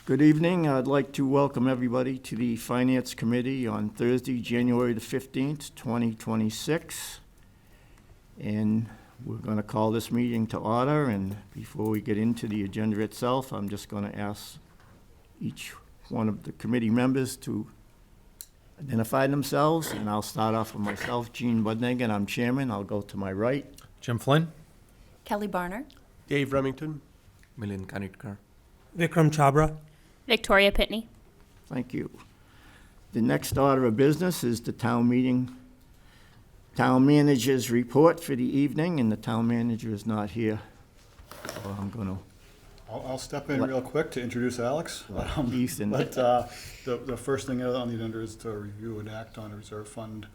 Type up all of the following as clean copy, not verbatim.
Good evening. I'd like to welcome everybody to the Finance Committee on Thursday, January the 15th, 2026. And we're going to call this meeting to order. And before we get into the agenda itself, I'm just going to ask each one of the committee members to identify themselves. And I'll start off with myself, Gene Budnigan. I'm chairman. I'll go to my right. Jim Flynn. Kelly Barner. Dave Remington. Milind Kanitkar. Vikram Chabra. Victoria Pitney. Thank you. The next order of business is the town manager's report for the evening, and the town manager is not here. So I'm going to I'll step in real quick to introduce Alex. Ethan. But the first thing on the agenda is to review and act on a reserve fund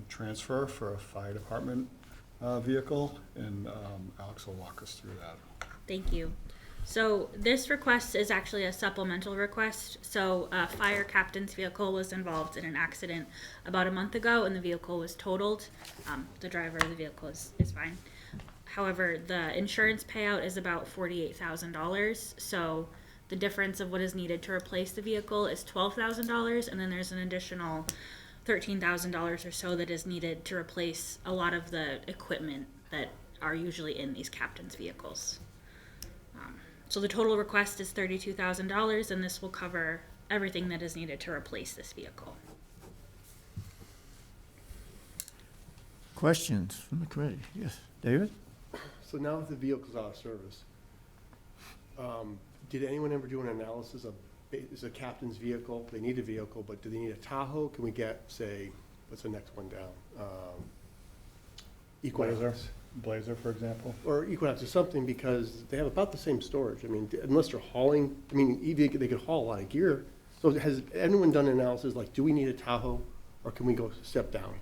transfer for a fire department vehicle, and Alex will walk us through that. Thank you. So this request is actually a supplemental request. So a fire captain's vehicle was involved in an accident about a month ago, and the vehicle was totaled. The driver of the vehicle is fine. However, the insurance payout is about $48,000. So the difference of what is needed to replace the vehicle is $12,000, and then there's an additional $13,000 or so that is needed to replace a lot of the equipment that are usually in these captain's vehicles. So the total request is $32,000, and this will cover everything that is needed to replace this vehicle. Questions from the committee? Yes, David? So now that the vehicle's out of service, did anyone ever do an analysis of, is a captain's vehicle, they need a vehicle, but do they need a Tahoe? Can we get, say, what's the next one down? Equinox. Blazer, for example. Or Equinox or something, because they have about the same storage. I mean, unless they're hauling, I mean, even they could haul a lot of gear. So has anyone done an analysis, like, do we need a Tahoe, or can we go a step down?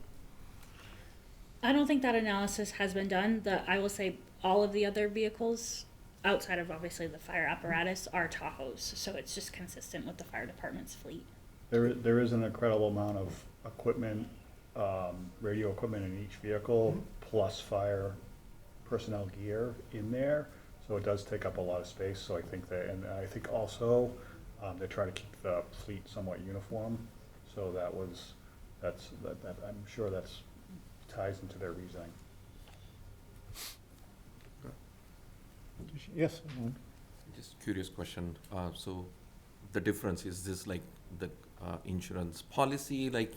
I don't think that analysis has been done. I will say all of the other vehicles, outside of obviously the fire apparatus, are Tahoes. So it's just consistent with the fire department's fleet. There is an incredible amount of equipment, radio equipment in each vehicle, plus fire personnel gear in there. So it does take up a lot of space. So I think that, and I think also they try to keep the fleet somewhat uniform. So that's I'm sure that's ties into their reasoning. Yes. Just curious question. So the difference, is this like the insurance policy, like,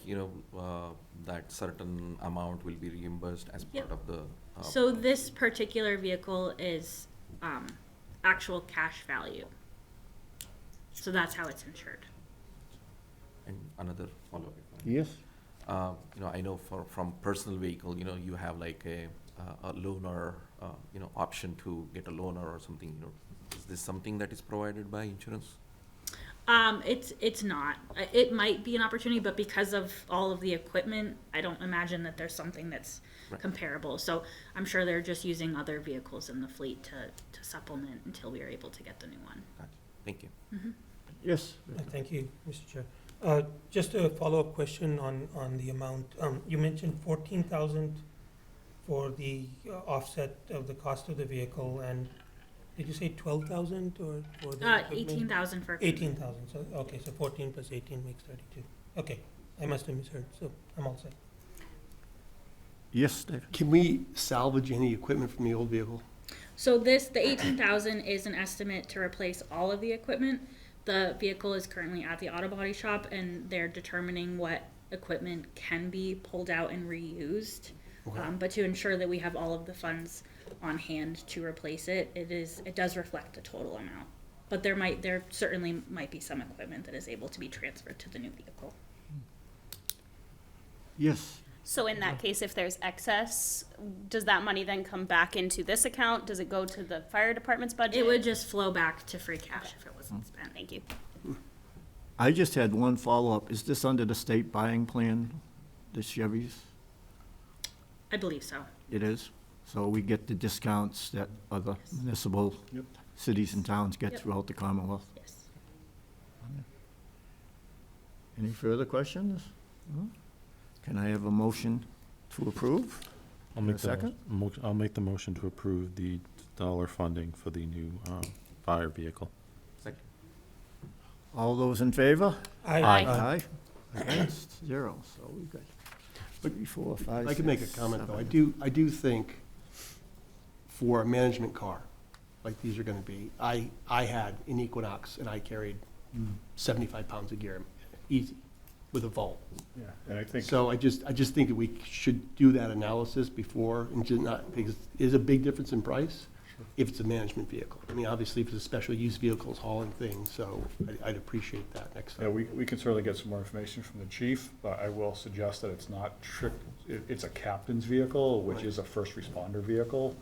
that certain amount will be reimbursed as Yep. part of the... So this particular vehicle is actual cash value. So that's how it's insured. And another follow-up. Yes. I know from personal vehicle, you have like a loaner, option to get a loaner or something. Is this something that is provided by insurance? It's not. It might be an opportunity, but because of all of the equipment, I don't imagine that there's something that's Right. comparable. So I'm sure they're just using other vehicles in the fleet to supplement until we are able to get the new one. Gotcha. Thank you. Yes. Thank you, Mr. Chair. Just a follow-up question on the amount. You mentioned 14,000 for the offset of the cost of the vehicle, and did you say 12,000 or for the equipment? 18,000 for 18,000. So okay, so 14 plus 18 makes 32. Okay, I must have misheard. So I'm all set. Yes, David. Can we salvage any equipment from the old vehicle? So the 18,000 is an estimate to replace all of the equipment. The vehicle is currently at the auto body shop, and they're determining what equipment can be pulled out and reused. Okay. But to ensure that we have all of the funds on hand to replace it, it does reflect the total amount. But there certainly might be some equipment that is able to be transferred to the new vehicle. Yes. So in that case, if there's excess, does that money then come back into this account? Does it go to the fire department's budget? It would just flow back to free cash if it wasn't spent. Thank you. I just had one follow-up. Is this under the state buying plan, the Chevys? I believe so. It is? So we get the discounts that other municipal Yep. cities and towns get Yep. throughout the Commonwealth? Yes. Any further questions? No? Can I have a motion to approve? I'll make second? I'll make the motion to approve the dollar funding for the new fire vehicle. Second. All those in favor? Aye. Aye. Against, 0, so we've got 3, 4, 5, I could make a 6, comment, though. 7. I do think for a management car, like these are gonna be, I had an Equinox and I carried 75 pounds of gear, easy, with a vault. Yeah, and I think, So I just think that we should do that analysis before, and just not, because there's a big difference in price if it's a management vehicle. I mean, obviously, if it's a special use vehicle, it's hauling things, so I'd appreciate that next yeah, time. we can certainly get some more information from the chief, but I will suggest that it's not it's a captain's vehicle, which Right. is a first responder vehicle.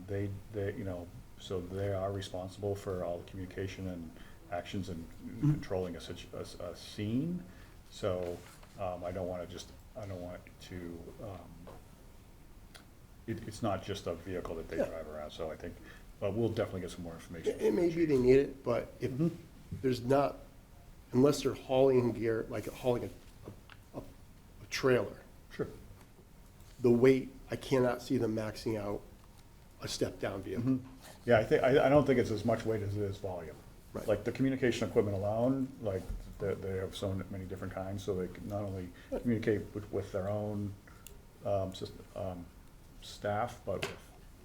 They, you know, so they are responsible for all the communication and actions and controlling a scene. So, I don't want to, it's not just a vehicle that they Yeah. drive around, so I think, but we'll definitely get some more information. It may be they need it, but if there's not, unless they're hauling gear, like hauling a trailer, Sure. the weight, I cannot see them maxing out a step-down vehicle. Yeah, I don't think it's as much weight as it is volume. Right. Like the communication equipment alone, like they have so many different kinds, so they can not only communicate with their own staff, but with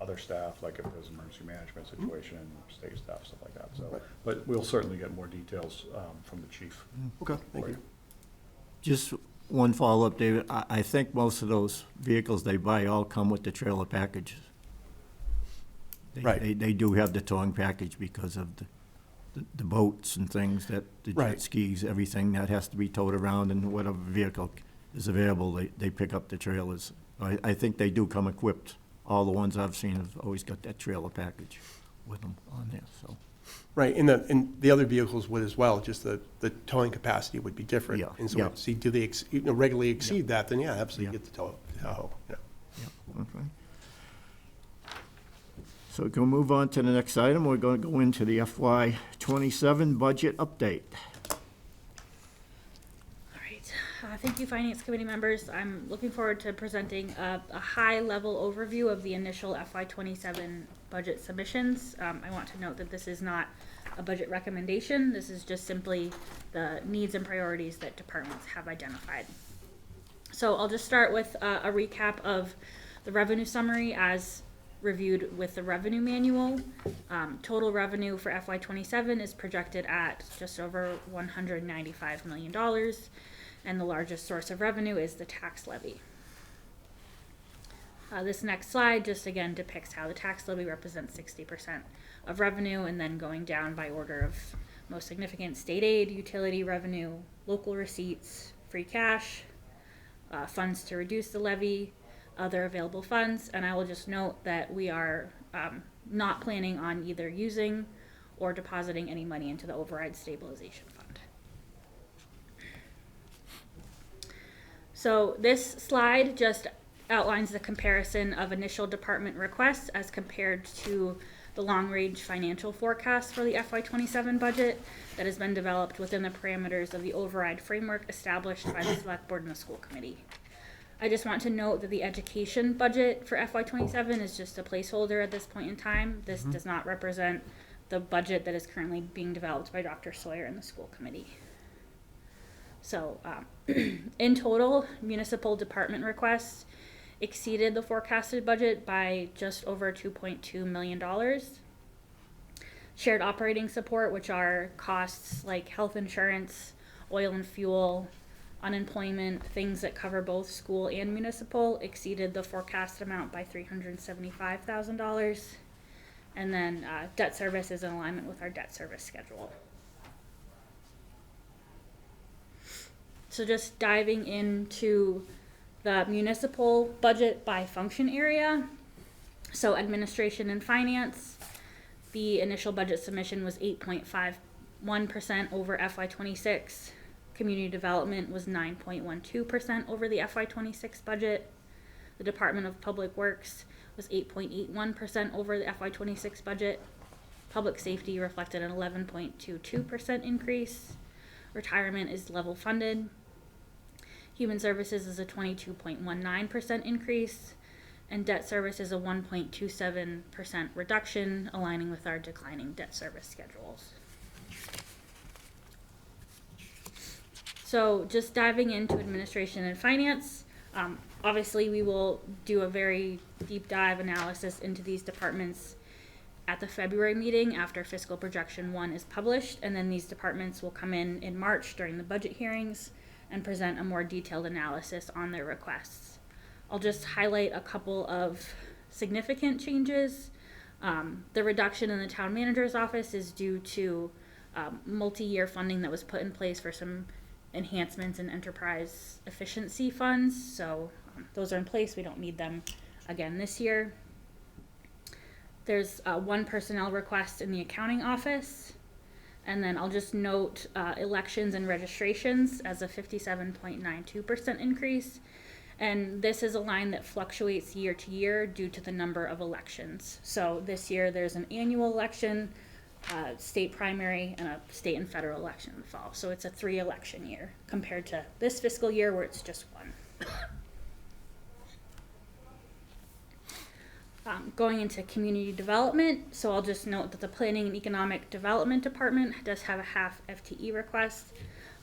other staff, like if there's an emergency management situation, state staff, stuff like that. So, Right. but we'll certainly get more details from the chief. Okay, thank for you. Just one follow-up, David. I think most of those vehicles they buy all come with the trailer packages. Right. They do have the towing package because of the boats and things that, the Right. jet skis, everything that has to be towed around, and whatever vehicle is available, they pick up the trailers. I think they do come equipped. All the ones I've seen have always got that trailer package with them on there, so. Right, and the other vehicles would as well, just the towing capacity would be different. Yeah, And so, yeah. see, do they, regularly exceed that, then yeah, Yeah. absolutely get the tow, yeah. Yeah, okay. So we can move on to the next item. We're going to go into the FY '27 budget update. All right, thank you, Finance Committee members. I'm looking forward to presenting a high-level overview of the initial FY '27 budget submissions. I want to note that this is not a budget recommendation. This is just simply the needs and priorities that departments have identified. So I'll just start with a recap of the revenue summary as reviewed with the revenue manual. Total revenue for FY '27 is projected at just over $195 million, and the largest source of revenue is the tax levy. This next slide just again depicts how the tax levy represents 60% of revenue, and then going down by order of most significant: state aid, utility revenue, local receipts, free cash, funds to reduce the levy, other available funds. And I will just note that we are not planning on either using or depositing any money into the override stabilization fund. So this slide just outlines the comparison of initial department requests as compared to the long-range financial forecast for the FY '27 budget that has been developed within the parameters of the override framework established by the Select Board and the School Committee. I just want to note that the education budget for FY '27 is just a placeholder at this point in time. This does not represent the budget that is currently being developed by Dr. Sawyer and the School Committee. So, in total, municipal department requests exceeded the forecasted budget by just over $2.2 million. Shared operating support, which are costs like health insurance, oil and fuel, unemployment, things that cover both school and municipal, exceeded the forecast amount by $375,000. And then debt service is in alignment with our debt service schedule. So just diving into the municipal budget by function area. So administration and finance, the initial budget submission was 8.51% over FY '26. Community development was 9.12% over the FY '26 budget. The Department of Public Works was 8.81% over the FY '26 budget. Public safety reflected an 11.22% increase. Retirement is level funded. Human services is a 22.19% increase, and debt service is a 1.27% reduction, aligning with our declining debt service schedules. So just diving into administration and finance, obviously we will do a very deep dive analysis into these departments at the February meeting after fiscal projection 1 is published, and then these departments will come in March during the budget hearings and present a more detailed analysis on their requests. I'll just highlight a couple of significant changes. The reduction in the town manager's office is due to multi-year funding that was put in place for some enhancements in enterprise efficiency funds. So those are in place. We don't need them again this year. There's one personnel request in the accounting office. And then I'll just note elections and registrations as a 57.92% increase. And this is a line that fluctuates year to year due to the number of elections. So this year there's an annual election, state primary, and a state and federal election in the fall. So it's a 3-election year compared to this fiscal year where it's just 1. Going into community development, so I'll just note that the Planning and Economic Development Department does have a half FTE request,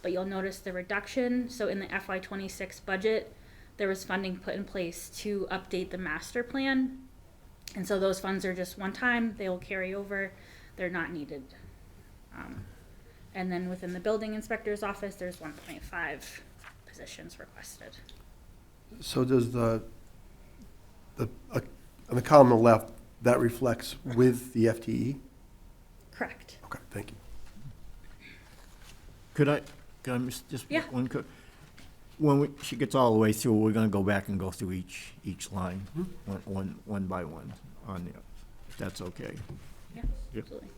but you'll notice the reduction. So in the FY26 budget, there was funding put in place to update the master plan. And so those funds are just one time, they will carry over, they're not needed. And then within the building inspector's office, there's 1.5 positions requested. So does on the column on the left, that reflects with the FTE? Correct. Okay, thank you. Could I just Yeah. one quick? When she gets all the way through, we're gonna go back and go through each line, one by one on the, if that's okay. Yeah, Yep. absolutely.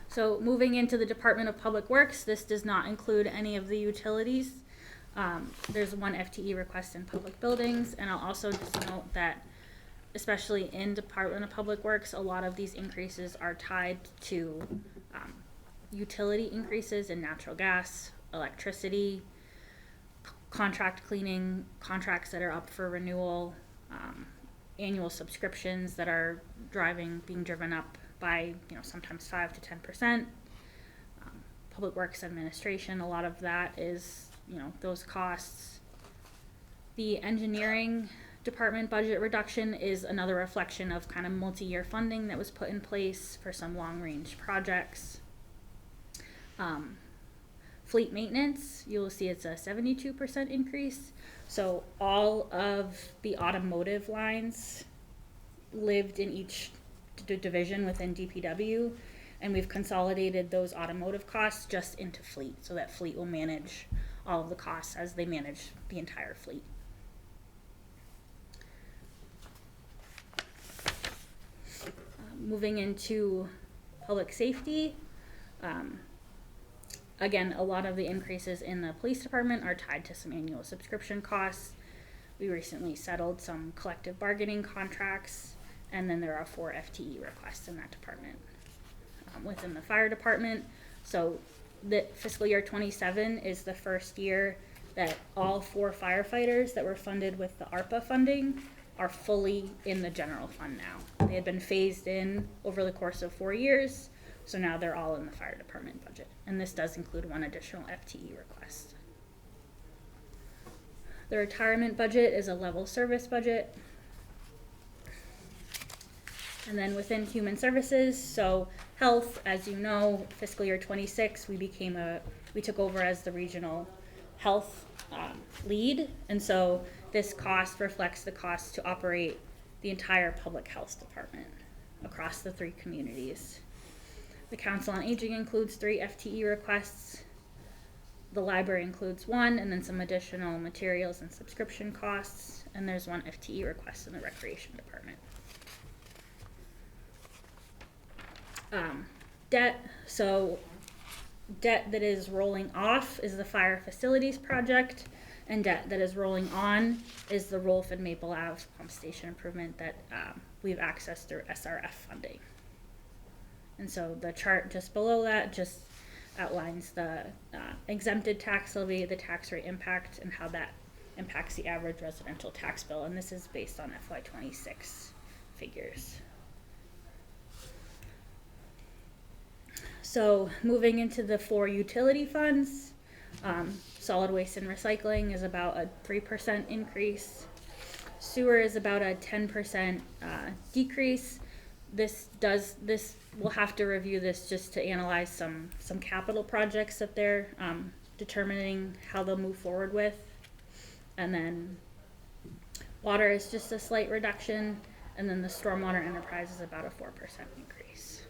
So moving into the Department of Public Works, this does not include any of the utilities. There's one FTE request in public buildings, and I'll also just note that especially in Department of Public Works, a lot of these increases are tied to utility increases in natural gas, electricity, contract cleaning, contracts that are up for renewal, annual subscriptions that are being driven up by, sometimes 5 to 10%. Public Works Administration, a lot of that is, those costs. The engineering department budget reduction is another reflection of kind of multi-year funding that was put in place for some long-range projects. Fleet maintenance, you'll see it's a 72% increase. So all of the automotive lines lived in each division within DPW, and we've consolidated those automotive costs just into fleet, so that fleet will manage all of the costs as they manage the entire fleet. Moving into public safety, again, a lot of the increases in the police department are tied to some annual subscription costs. We recently settled some collective bargaining contracts, and then there are 4 FTE requests in that department. Within the fire department, so the fiscal year 27 is the first year that all 4 firefighters that were funded with the ARPA funding are fully in the general fund now. They had been phased in over the course of 4 years, so now they're all in the fire department budget. And this does include 1 additional FTE request. The retirement budget is a level service budget. And then within human services, so health, as you know, fiscal year 26, we took over as the regional health lead. And so this cost reflects the cost to operate the entire public health department across the 3 communities. The Council on Aging includes 3 FTE requests. The library includes 1, and then some additional materials and subscription costs. And there's 1 FTE request in the recreation department. Debt, so debt that is rolling off is the fire facilities project, and debt that is rolling on is the Rolfe and Maple Ave pump station improvement that we've accessed through SRF funding. And so the chart just below that just outlines the exempted tax levy, the tax rate impact, and how that impacts the average residential tax bill, and this is based on FY26 figures. So moving into the 4 utility funds, Solid waste and recycling is about a 3% increase. Sewer is about a 10% decrease. We'll have to review this just to analyze some capital projects that they're determining how they'll move forward with. And then water is just a slight reduction, and then the stormwater enterprise is about a 4% increase.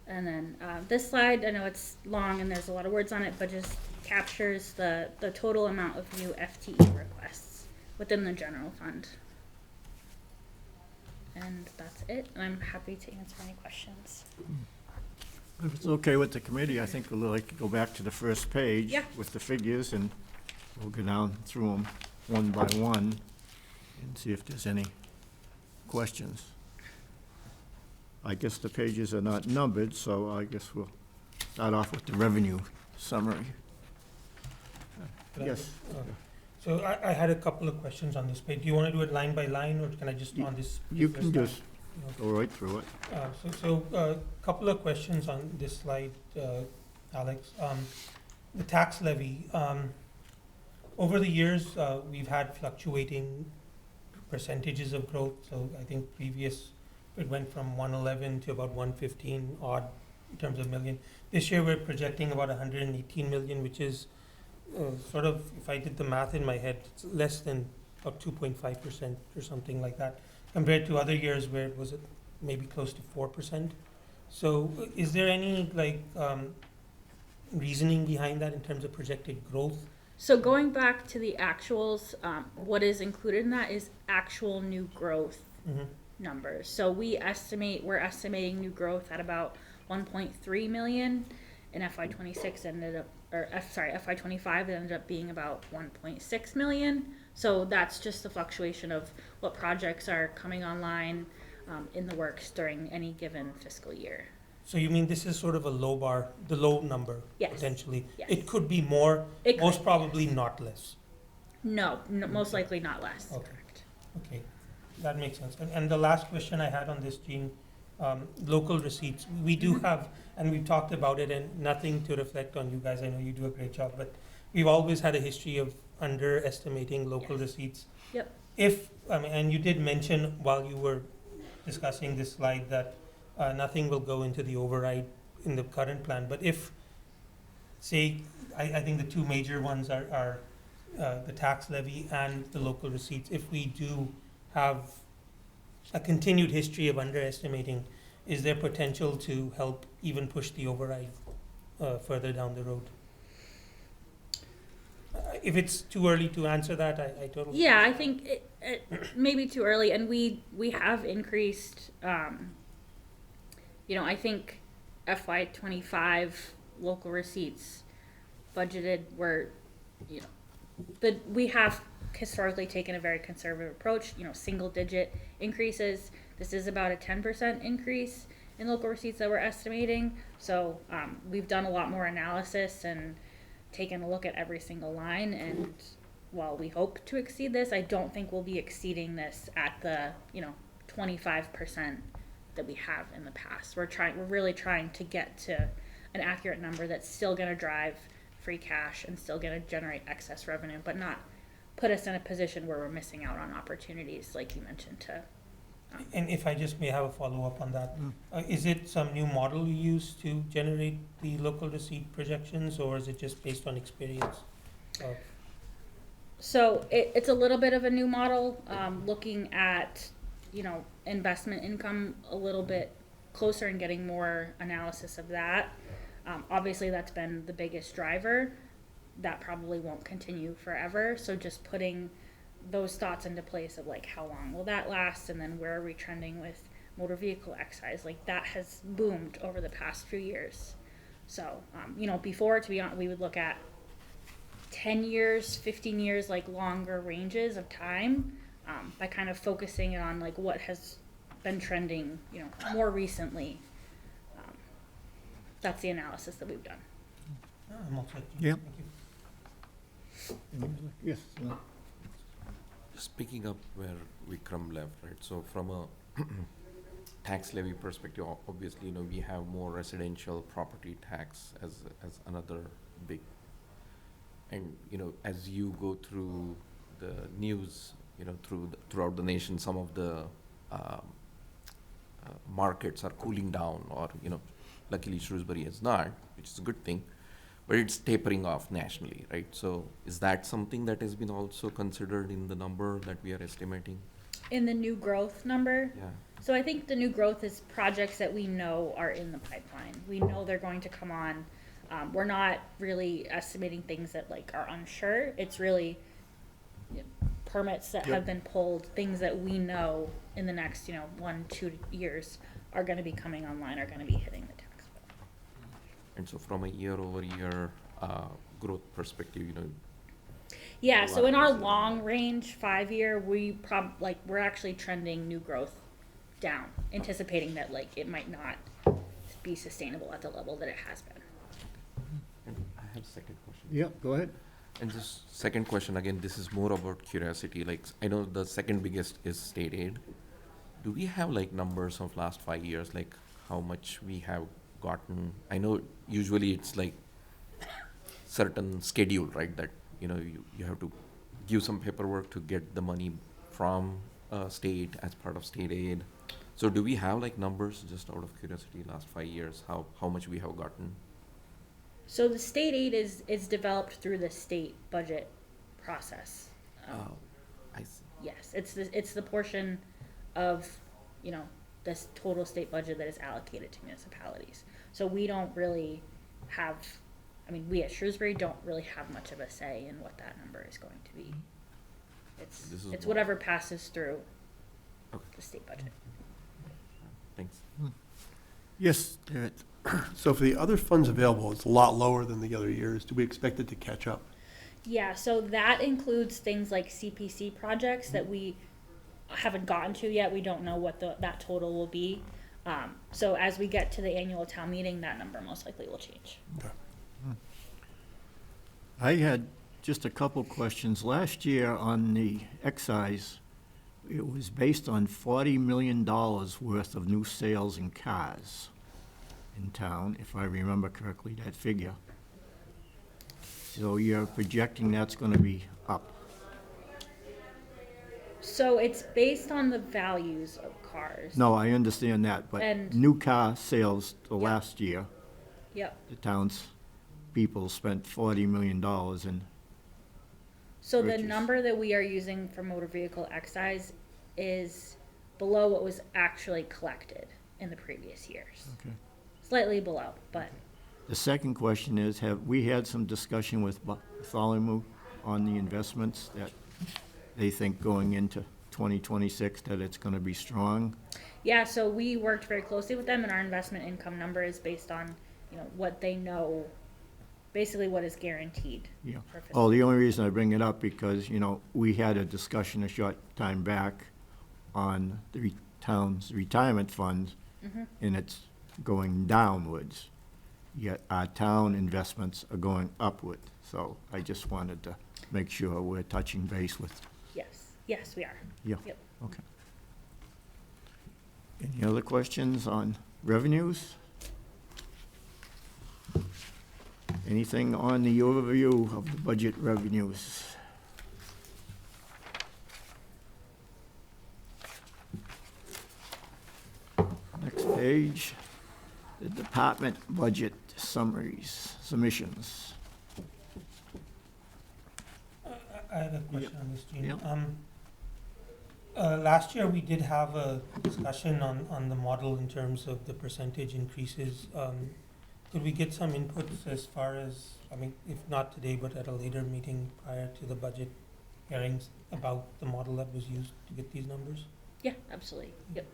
And then this slide, I know it's long and there's a lot of words on it, but just captures the total amount of new FTE requests within the general fund. And that's it, and I'm happy to answer any questions. If it's okay with the committee, I think we'd like to go back to the first page Yeah. with the figures, and we'll go down through them one by one and see if there's any questions. I guess the pages are not numbered, so I guess we'll start off with the revenue summary. Can I Yes. just, So I had a couple of questions on this page. Do you want to do it line by line, or can I just on this? You first can line? just go right through it. Couple of questions on this slide, Alex. The tax levy, over the years, we've had fluctuating percentages of growth. So I think it went from 111 to about 115 odd in terms of million. This year, we're projecting about 118 million, which is sort of, if I did the math in my head, it's less than about 2.5% or something like that, compared to other years where it was maybe close to 4%. So is there any reasoning behind that in terms of projected growth? So going back to the actuals, what is included in that is actual new growth numbers. So we're estimating new growth at about 1.3 million, and FY26 FY25 ended up being about 1.6 million. So that's just the fluctuation of what projects are coming online in the works during any given fiscal year. So you mean this is sort of a low bar, the low number, Yes. potentially? Yes. It could be more, It most could. probably not less. No, most likely not less. Okay. Correct. Okay, that makes sense. And the last question I had on this, Jean, local receipts. We do have, and we've talked about it, and nothing to reflect on you guys. I know you do a great job, but we've always had a history of underestimating local Yes. receipts. Yep. And you did mention while you were discussing this slide that nothing will go into the override in the current plan. But if, say, I think the two major ones are the tax levy and the local receipts. If we do have a continued history of underestimating, is there potential to help even push the override further down the road? If it's too early to answer that, I totally. Yeah, I think it may be too early, and we have increased. I think FY25 local receipts budgeted were, we have historically taken a very conservative approach. Single digit increases. This is about a 10% increase in local receipts that we're estimating. So we've done a lot more analysis and taken a look at every single line, and while we hope to exceed this, I don't think we'll be exceeding this at the 25% that we have in the past. We're really trying to get to an accurate number that's still going to drive free cash and still going to generate excess revenue, but not put us in a position where we're missing out on opportunities like you mentioned. And if I just may have a follow-up on that, is it some new model you use to generate the local receipt projections, or is it just based on experience? So it's a little bit of a new model, looking at, investment income a little bit closer and getting more analysis of that. Obviously, that's been the biggest driver. That probably won't continue forever. So just putting those thoughts into place of how long will that last, and then where are we trending with motor vehicle excise? That has boomed over the past few years. So, before, to be honest, we would look at 10 years, 15 years, longer ranges of time, by kind of focusing it on what has been trending, more recently. That's the analysis that we've done. I'm all set. Yeah. Thank you. Yes. Just picking up where Vikram left, right? So from a tax levy perspective, obviously, we have more residential property tax as another big. And, as you go through the news, throughout the nation, some of the markets are cooling down, or, luckily Shrewsbury is not, which is a good thing, but it's tapering off nationally, right? So is that something that has been also considered in the number that we are estimating? In the new growth number, Yeah. so I think the new growth is projects that we know are in the pipeline. We know they're going to come on. We're not really estimating things that like are unsure. It's really permits that have been pulled, things that we know in the next, 1-2 years are gonna be coming online, are gonna be hitting the tax bill. And so from a year-over-year growth perspective, Yeah, A so lot in our is- long range 5-year, we're actually trending new growth down, anticipating that like it might not be sustainable at the level that it has been. and I have a second question. Yeah, go ahead. And this second question, again, this is more about curiosity. Like, I know the second biggest is state aid. Do we have like numbers of last 5 years, like how much we have gotten? I know usually it's like certain schedule, right? That, you have to give some paperwork to get the money from state as part of state aid. So do we have like numbers, just out of curiosity, last 5 years, how much we have gotten? So the state aid is developed through the state budget process. Oh, I see. Yes, it's the portion of, this total state budget that is allocated to municipalities. So we don't really have, we at Shrewsbury don't really have much of a say in what that number is going to be. This is It's what- whatever passes through Okay. the state budget. Thanks. Yes, David. So for the other funds available, it's a lot lower than the other years. Do we expect it to catch up? Yeah, so that includes things like CPC projects that we haven't gotten to yet. We don't know what that total will be. So as we get to the annual town meeting, that number most likely will change. I had just a couple questions. Last year on the excise, it was based on $40 million worth of new sales in cars in town, if I remember correctly, that figure. So you're projecting that's gonna be up. So it's based on the values of cars. No, I understand that, but And- new car sales the Yep. last year, Yep. the town's people spent $40 million in, So the Which is- number that we are using for motor vehicle excise is below what was actually collected in the previous years. okay. Slightly below, but The second question is, have we had some discussion with Bartholomew on the investments that they think going into 2026 that it's gonna be strong? yeah, so we worked very closely with them, and our investment income number is based on, what they know, basically what is guaranteed. Yeah. for fiscal Oh, the only reason I bring it up because, we had a discussion a short time back on the town's retirement funds, and it's going downwards, yet our town investments are going upward. So I just wanted to make sure we're touching base with, Yes, we are. yeah. Yep. Okay. Any other questions on revenues? Anything on the overview of the budget revenues? Next page, the department budget summaries, submissions. I have a question on this, Gene. Yep. Last year, we did have a discussion on the model in terms of the percentage increases. Could we get some inputs as far as, if not today, but at a later meeting prior to the budget hearings about the model that was used to get these numbers? Yeah, absolutely. Yep.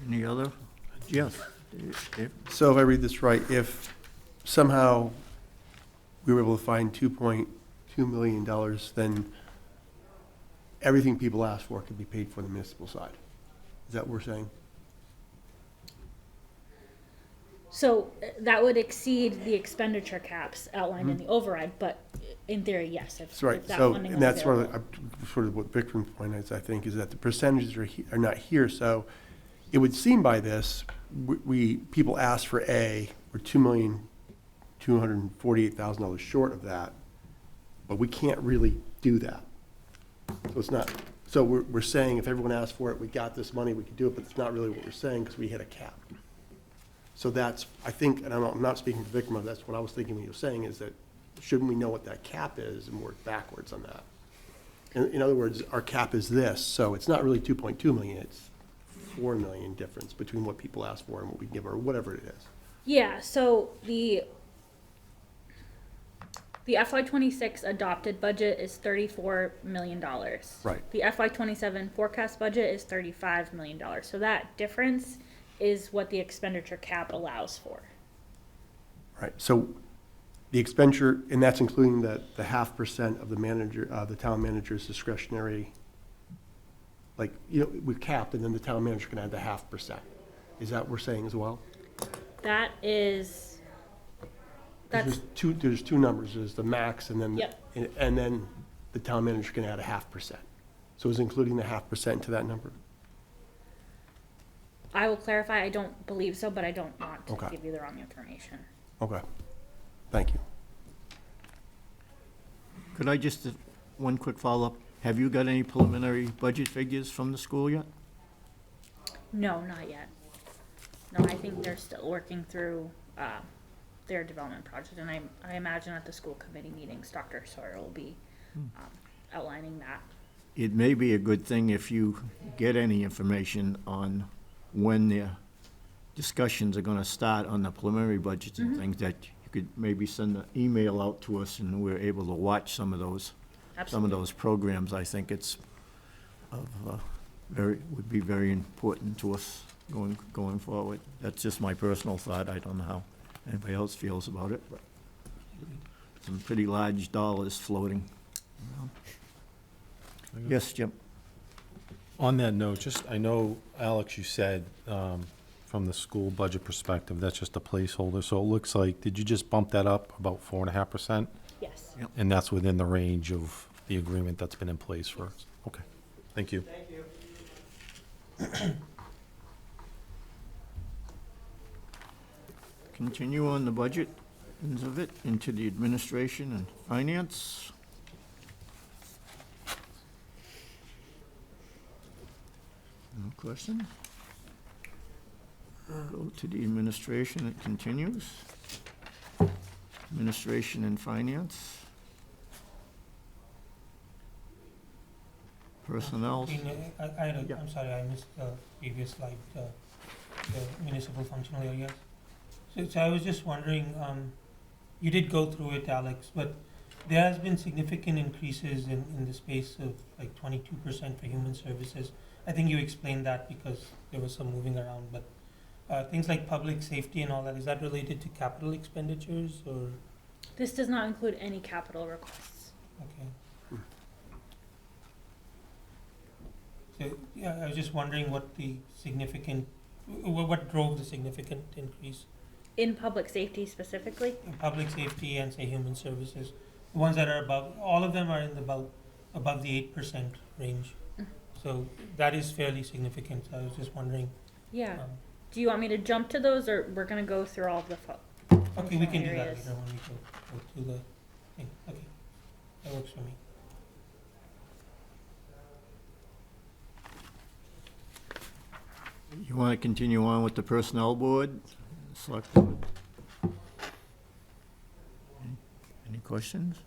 Any other? Jeff? Dave? So if I read this right, if somehow we were able to find $2.2 million, then everything people ask for could be paid for on the municipal side. Is that what we're saying? So that would exceed the expenditure caps outlined in the override, but In theory, yes, if That's right, if that so, funding and was that's available. sort of what Vikram's point is, I think, is that the percentages are not here, so it would seem by this, people ask for A, we're $2,248,000 short of that, but we can't really do that. So it's not, so we're saying if everyone asked for it, we got this money, we could do it, but it's not really what we're saying, because we hit a cap. So that's, I think, and I'm not speaking for Vikram, that's what I was thinking when you were saying, is that shouldn't we know what that cap is and work backwards on that? In other words, our cap is this, so it's not really 2.2 million, it's 4 million difference between what people ask for and what we give, or whatever it is. Yeah, so the FY '26 adopted budget is $34 million. Right. The FY '27 forecast budget is $35 million. So that difference is what the expenditure cap allows for. Right, so the expenditure, and that's including the 0.5% of the manager, the town manager's discretionary, like, you know, we've capped, and then the town manager can add the 0.5%. Is that what we're saying as well? That is, that's, There's two numbers, there's the max, and then, Yep. and then the town manager can add a 0.5%. So is including the 0.5% to that number? I will clarify, I don't believe so, but I don't want to Okay. give you the wrong information. Okay, thank you. Could I just, one quick follow-up? Have you got any preliminary budget figures from the school yet? No, not yet. No, I think they're still working through, their development project, and I imagine at the school committee meetings, Dr. Sawyer will be, outlining that. It may be a good thing if you get any information on when the discussions are gonna start on the preliminary budgets and things, that you could maybe send an email out to us and we're able to watch some of those Absolutely. programs. I think it's of, would be very important to us going forward. That's just my personal thought. I don't know how anybody else feels about it, but some pretty large dollars floating around. Yes, Jim? On that note, just, I know, Alex, you said, from the school budget perspective, that's just a placeholder, so it looks like, did you just bump that up about 4.5%? Yes. Yep. And that's within the range of the agreement that's been in place for, okay, thank you. Continue on the budget ends of it into the administration and finance. No question? Go to the administration, it continues. Administration and finance. Personnel. Yeah. I'm sorry, I missed the previous slide, the municipal functional areas. So I was just wondering, you did go through it, Alex, but there has been significant increases in the space of like 22% for human services. I think you explained that because there was some moving around, but things like public safety and all that, is that related to capital expenditures or? This does not include any capital requests. Okay. So, yeah, I was just wondering what what drove the significant increase In public safety specifically, in public safety and say human services? The ones that are above, all of them are in above the 8% range. So that is fairly significant. I was just wondering. yeah. um, Do you want me to jump to those, or we're gonna go through all of the Okay, we can do that areas? later when we go through the thing. Okay, that works for me. You want to continue on with the personnel board? Select board? Any questions?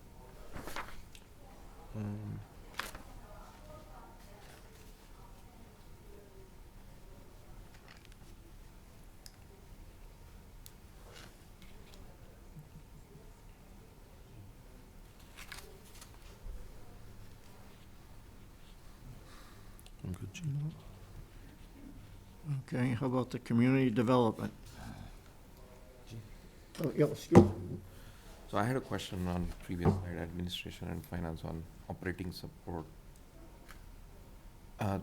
I'm good, Chief. Okay, how about the community development? Oh, yeah, excuse me. So I had a question on previous slide, administration and finance on operating support.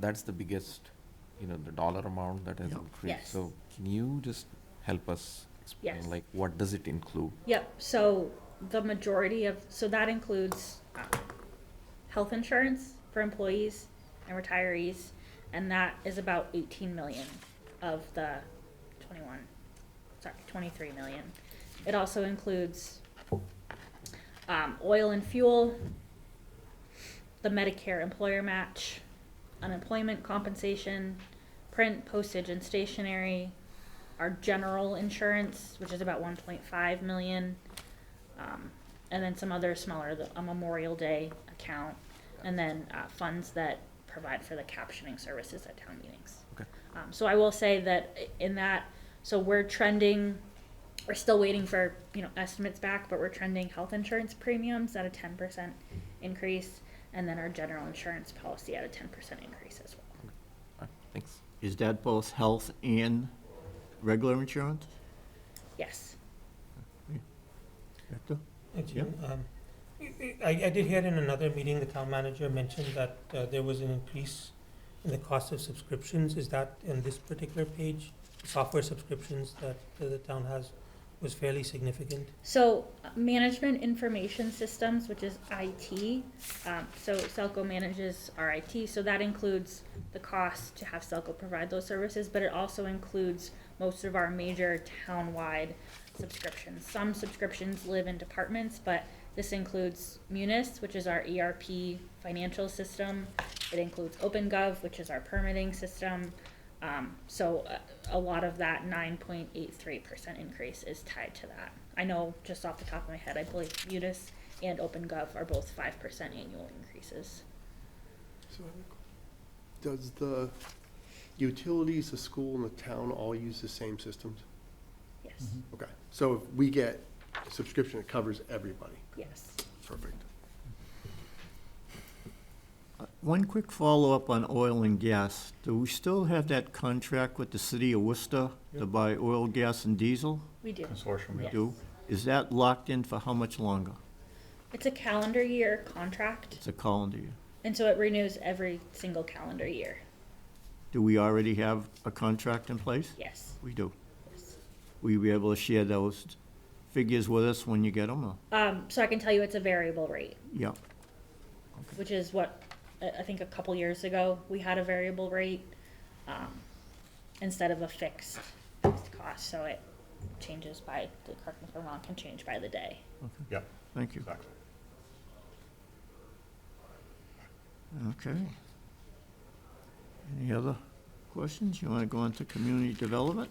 That's the biggest, the dollar amount that has Yeah. increased. Yes. So can you just help us explain, Yes. like, what does it include? Yep, so the majority of, so that includes health insurance for employees and retirees, and that is about 18 million of the 23 million. It also includes oil and fuel, the Medicare employer match, unemployment compensation, print, postage, and stationery, our general insurance, which is about 1.5 million, and then some other smaller, a Memorial Day account, and then funds that provide for the captioning services at town meetings. Okay. So I will say that in that, so we're trending, we're still waiting for, estimates back, but we're trending health insurance premiums at a 10% increase, and then our general insurance policy at a 10% increase as well. All right, thanks. Is that both health and regular insurance? Yes. Hector? Actually, I did hear in another meeting, the town manager mentioned that there was an increase in the cost of subscriptions. Is that in this particular page? Software subscriptions that the town has was fairly significant. So management information systems, which is IT, so Selco manages our IT, so that includes the cost to have Selco provide those services, but it also includes most of our major town-wide subscriptions. Some subscriptions live in departments, but this includes Munis, which is our ERP financial system. It includes OpenGov, which is our permitting system. So a lot of that 9.83% increase is tied to that. I know just off the top of my head, I believe Munis and OpenGov are both 5% annual increases. So, does the utilities, the school, and the town all use the same systems? Yes, Okay, so if we get a subscription, it covers everybody. yes. Perfect. One quick follow-up on oil and gas. Do we still have that contract with the city of Worcester to buy oil, gas, and diesel? We do. Consortium, We Yes. do? Is that locked in for how much longer? It's a calendar year contract, It's a calendar year. and so it renews every single calendar year. Do we already have a contract in place? Yes. We do. Yes. Will you be able to share those figures with us when you get them? So I can tell you it's a variable rate, Yeah, which is what, I think a couple years ago, we had a variable rate, instead of a fixed cost, so it changes by, correct me if I'm wrong, can change by the day. Yep, thank you. exactly. Okay. Any other questions? You want to go into community development?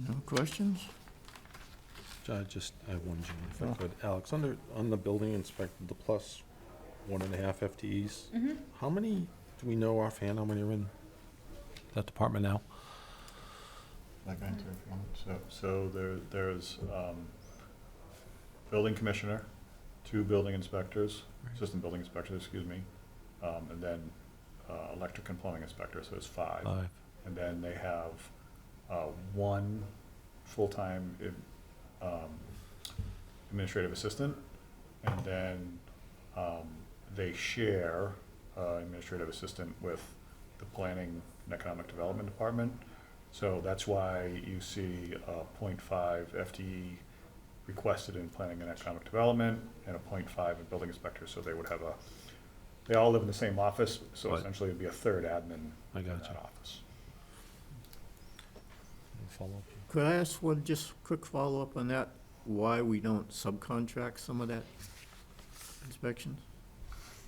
No questions? I have one, Jim, if I Oh. could. Alex, on the building inspector, the plus 1.5 FTEs, how many, do we know offhand how many are in that department now? Like I answer if you want. So there's building commissioner, 2 building inspectors, assistant building inspectors, excuse me, and then electric and plumbing inspector, so it's 5. 5. And then they have 1 full-time administrative assistant, and then they share administrative assistant with the planning and economic development department. So that's why you see a 0.5 FTE requested in planning and economic development and a 0.5 in building inspector, so they would have they all live in the same office, so Right. essentially it'd be a third admin I in gotcha. that office. Follow-up. Could I ask one just quick follow-up on that? Why we don't subcontract some of that inspections?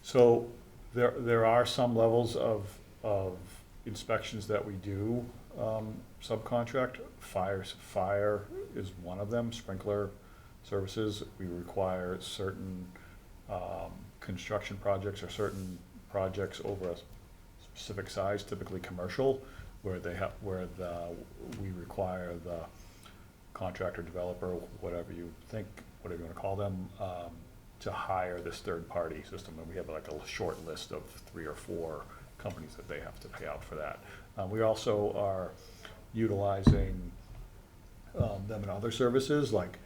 So there are some levels of inspections that we do subcontract. Fire is one of them, sprinkler services. We require certain construction projects or certain projects over a specific size, typically commercial, where we require the contractor, developer, whatever you want to call them, to hire this third-party system, and we have like a short list of 3 or 4 companies that they have to pay out for that. We also are utilizing them in other services, like,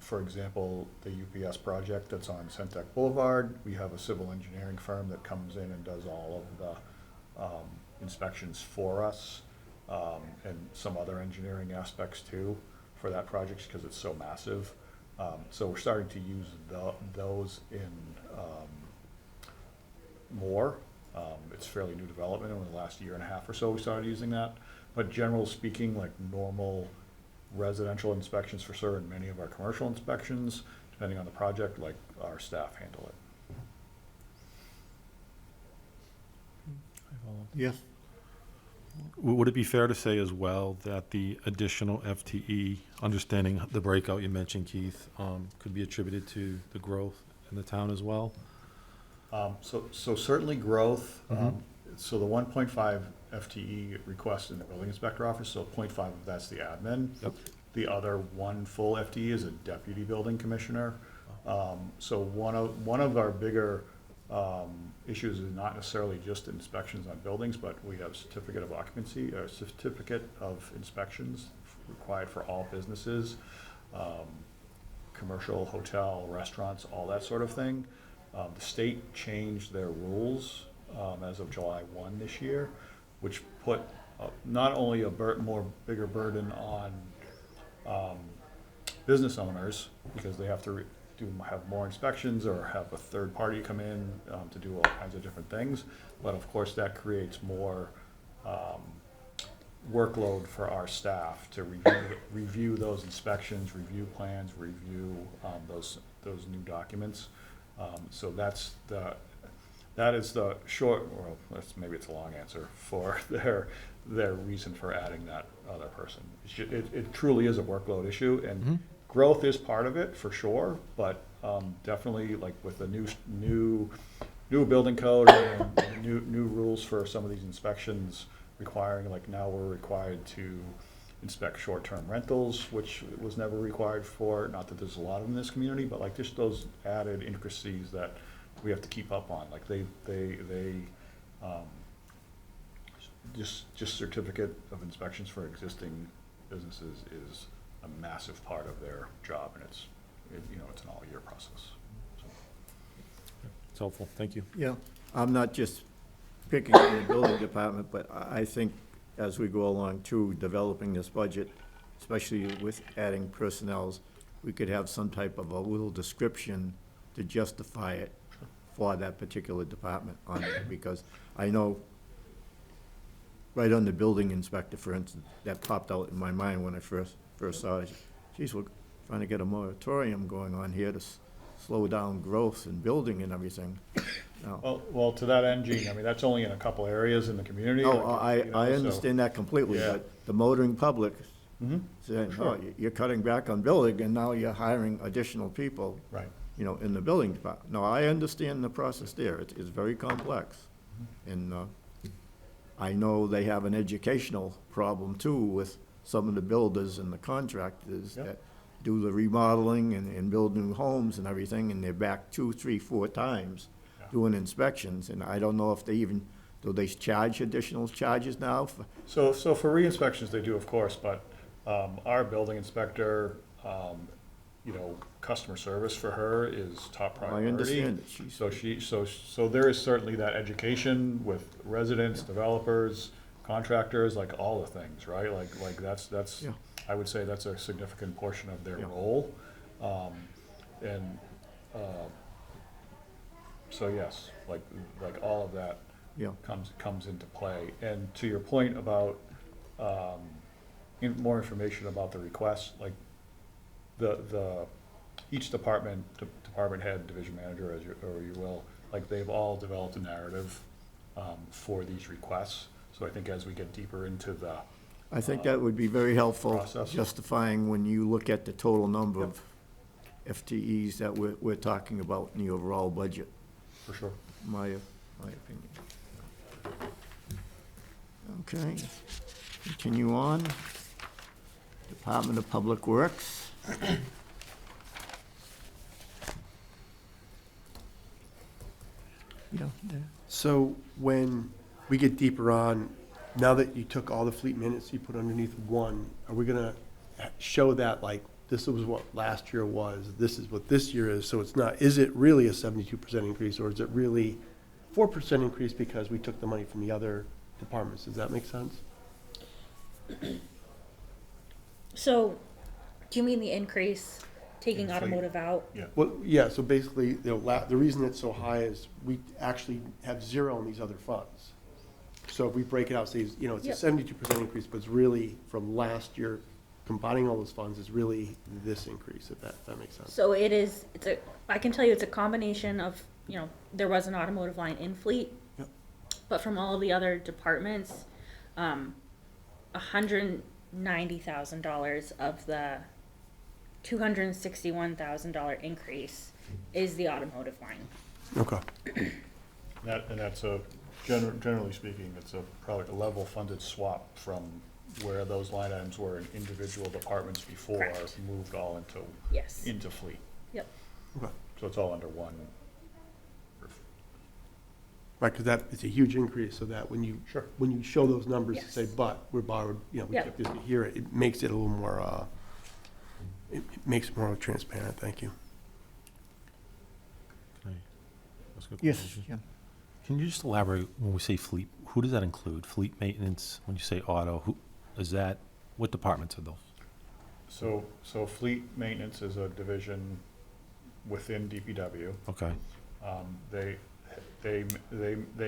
for example, the UPS project that's on Centec Boulevard. We have a civil engineering firm that comes in and does all of the inspections for us. and some other engineering aspects too for that project, because it's so massive. So we're starting to use those in more. It's fairly new development. In the last year and a half or so, we started using that. But generally speaking, like normal residential inspections for sure, and many of our commercial inspections, depending on the project, like our staff handle it. Yes. Would it be fair to say as well that the additional FTE, understanding the breakout you mentioned, Keith, could be attributed to the growth in the town as well? So certainly growth. Mhm. So the 1.5 FTE request in the building inspector office, so 0.5 of that's the admin. Yep. The other one full FTE is a deputy building commissioner. So one of our bigger issues is not necessarily just inspections on buildings, but we have certificate of occupancy, or certificate of inspections required for all businesses, commercial, hotel, restaurants, all that sort of thing. The state changed their rules as of July 1 this year, which put not only a bigger burden on business owners, because they have to have more inspections or have a third party come in to do all kinds of different things, but of course that creates more workload for our staff to review those inspections, review plans, review those new documents. So that is the short, well, maybe it's a long answer for their reason for adding that other person. It truly is a workload issue, and growth is part of it for sure, but definitely like with the new building code and new rules for some of these inspections requiring, like now we're required to inspect short-term rentals, which was never required for, not that there's a lot of them in this community, but like just those added intricacies that we have to keep up on. Like they just certificate of inspections for existing businesses is a massive part of their job, and it's an all-year process. So. It's helpful, thank you. Yeah, I'm not just picking on the building department, but I think as we go along too, developing this budget, especially with adding personnels, we could have some type of a little description to justify it for that particular department on it, because I know right on the building inspector, for instance, that popped out in my mind when I first saw it. Geez, we're trying to get a moratorium going on here to slow down growth and building and everything. No. Well, to that end, Gene, I mean, that's only in a couple areas in the community. Oh, like, I so- understand that completely, Yeah. but the motoring public Mhm. saying, Sure. oh, you're cutting back on building and now you're hiring additional people, Right. in the building department. No, I understand the process there. It's very complex. Mm-hmm. And I know they have an educational problem too with some of the builders and the contractors Yep. that do the remodeling and build new homes and everything, and they're back 2, 3, 4 times Yeah. doing inspections. And I don't know if do they charge additional charges now for? So for re-inspections, they do, of course, but our building inspector, customer service for her is top priority. I understand it. So there is certainly that education with residents, developers, contractors, like all the things, right? Like that's, Yeah. I would say that's a significant portion of their Yeah. role. So yes, like all of that Yeah, comes into play. And to your point about more information about the request, like each department head, division manager, or you will, like they've all developed a narrative for these requests. So I think as we get deeper into the I think that would be very helpful, process. justifying when you look at the total number of FTEs that we're talking about in the overall budget, for sure. my opinion. Okay, continue on. Department of Public Works. Yeah, So when we get deeper on, now that you took all the fleet minutes you put underneath one, are we gonna show that like, this was what last year was, this is what this year is, so it's not, is it really a 72% increase, or is it really 4% increase because we took the money from the other departments? Does that make sense? So, do you mean the increase, taking In fleet. automotive out? Yeah. Well, yeah, so basically, the reason it's so high is we actually have zero in these other funds. So if we break it out, say, you know, it's a Yep. 72% increase, but it's really from last year, combining all those funds is really this increase, if that makes sense. So I can tell you it's a combination of, you know, there was an automotive line in fleet. Yep. But from all of the other departments, $190,000 of the $261,000 increase is the automotive line. Okay. And that's generally speaking, it's probably a level funded swap from where those line items were in individual departments before, Correct. moved all Yes. into fleet. Yep. Okay. So it's all under one roof. Right, because it's a huge increase, so that when you, Sure. when you show those numbers to Yes. say, but we're borrowed, you know, we Yep. kept this to here, it makes it a little more, it makes it more transparent, thank you. Can I ask a Yes, question? yeah. Can you just elaborate, when we say fleet, who does that include? Fleet maintenance, when you say auto, who, is that, what departments are those? So fleet maintenance is a division within DPW. Okay, They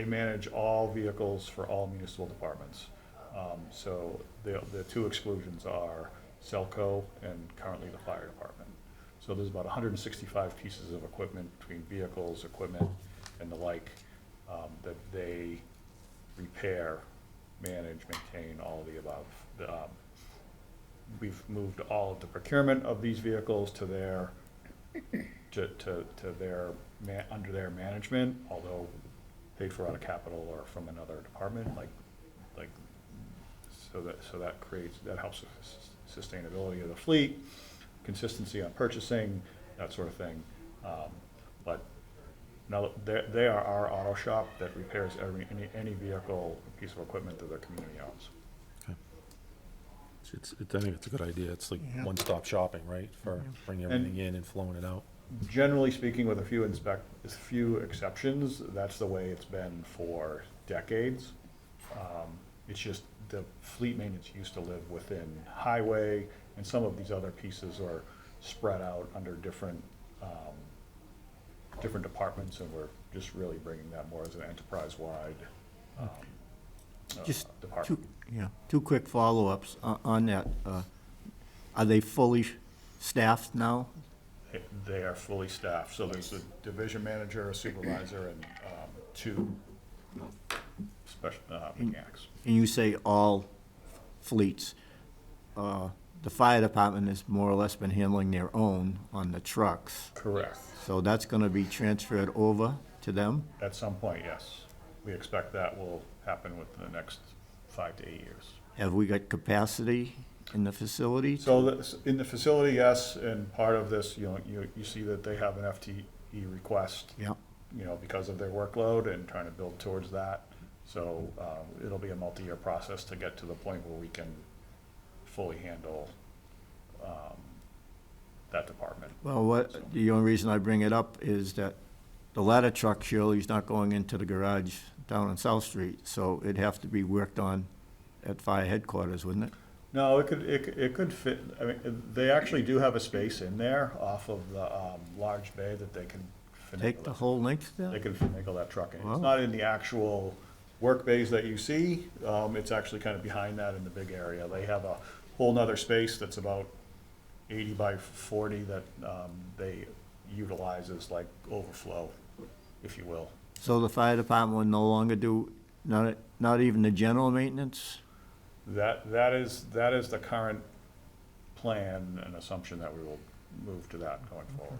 manage all vehicles for all municipal departments. So the two exclusions are Selco and currently the fire department. So there's about 165 pieces of equipment between vehicles, equipment, and the like, that they repair, manage, maintain, all of the above. We've moved all of the procurement of these vehicles to their, under their management, although paid for out of capital or from another department, so that creates, that helps with sustainability of the fleet, consistency on purchasing, that sort of thing. But now, they are our auto shop that repairs any vehicle, piece of equipment that the community owns. I think it's a good idea, it's like Yeah. one-stop shopping, right, for bringing everything in and flowing it out. Generally speaking, with a few exceptions, that's the way it's been for decades. It's just the fleet maintenance used to live within highway, and some of these other pieces are spread out under different departments, and we're just really bringing that more as an enterprise-wide Just department. two quick follow-ups on that. Are they fully staffed now? They are fully staffed, so there's a division manager, a supervisor, and two special mechanics. And you say all fleets. The fire department has more or less been handling their own on the trucks. Correct. So that's gonna be transferred over to them? At some point, yes. We expect that will happen within the next 5 to 8 years. Have we got capacity in the facility? So in the facility, yes, and part of this, you see that they have an FTE request, Yeah, because of their workload and trying to build towards that. So it'll be a multi-year process to get to the point where we can fully handle that department. well, the only reason I bring it up is that the ladder truck surely is not going into the garage down on South Street, so it'd have to be worked on at fire headquarters, wouldn't it? No, it could fit, I mean, they actually do have a space in there off of the large bay that they can Take the finagle, whole length they there? can finagle that truck in. Wow. It's not in the actual work bays that you see, it's actually kind of behind that in the big area. They have a whole nother space that's about 80 by 40 that they utilize as like overflow, if you will. So the fire department would no longer do, not even the general maintenance? That is the current plan and assumption that we will move to that going forward.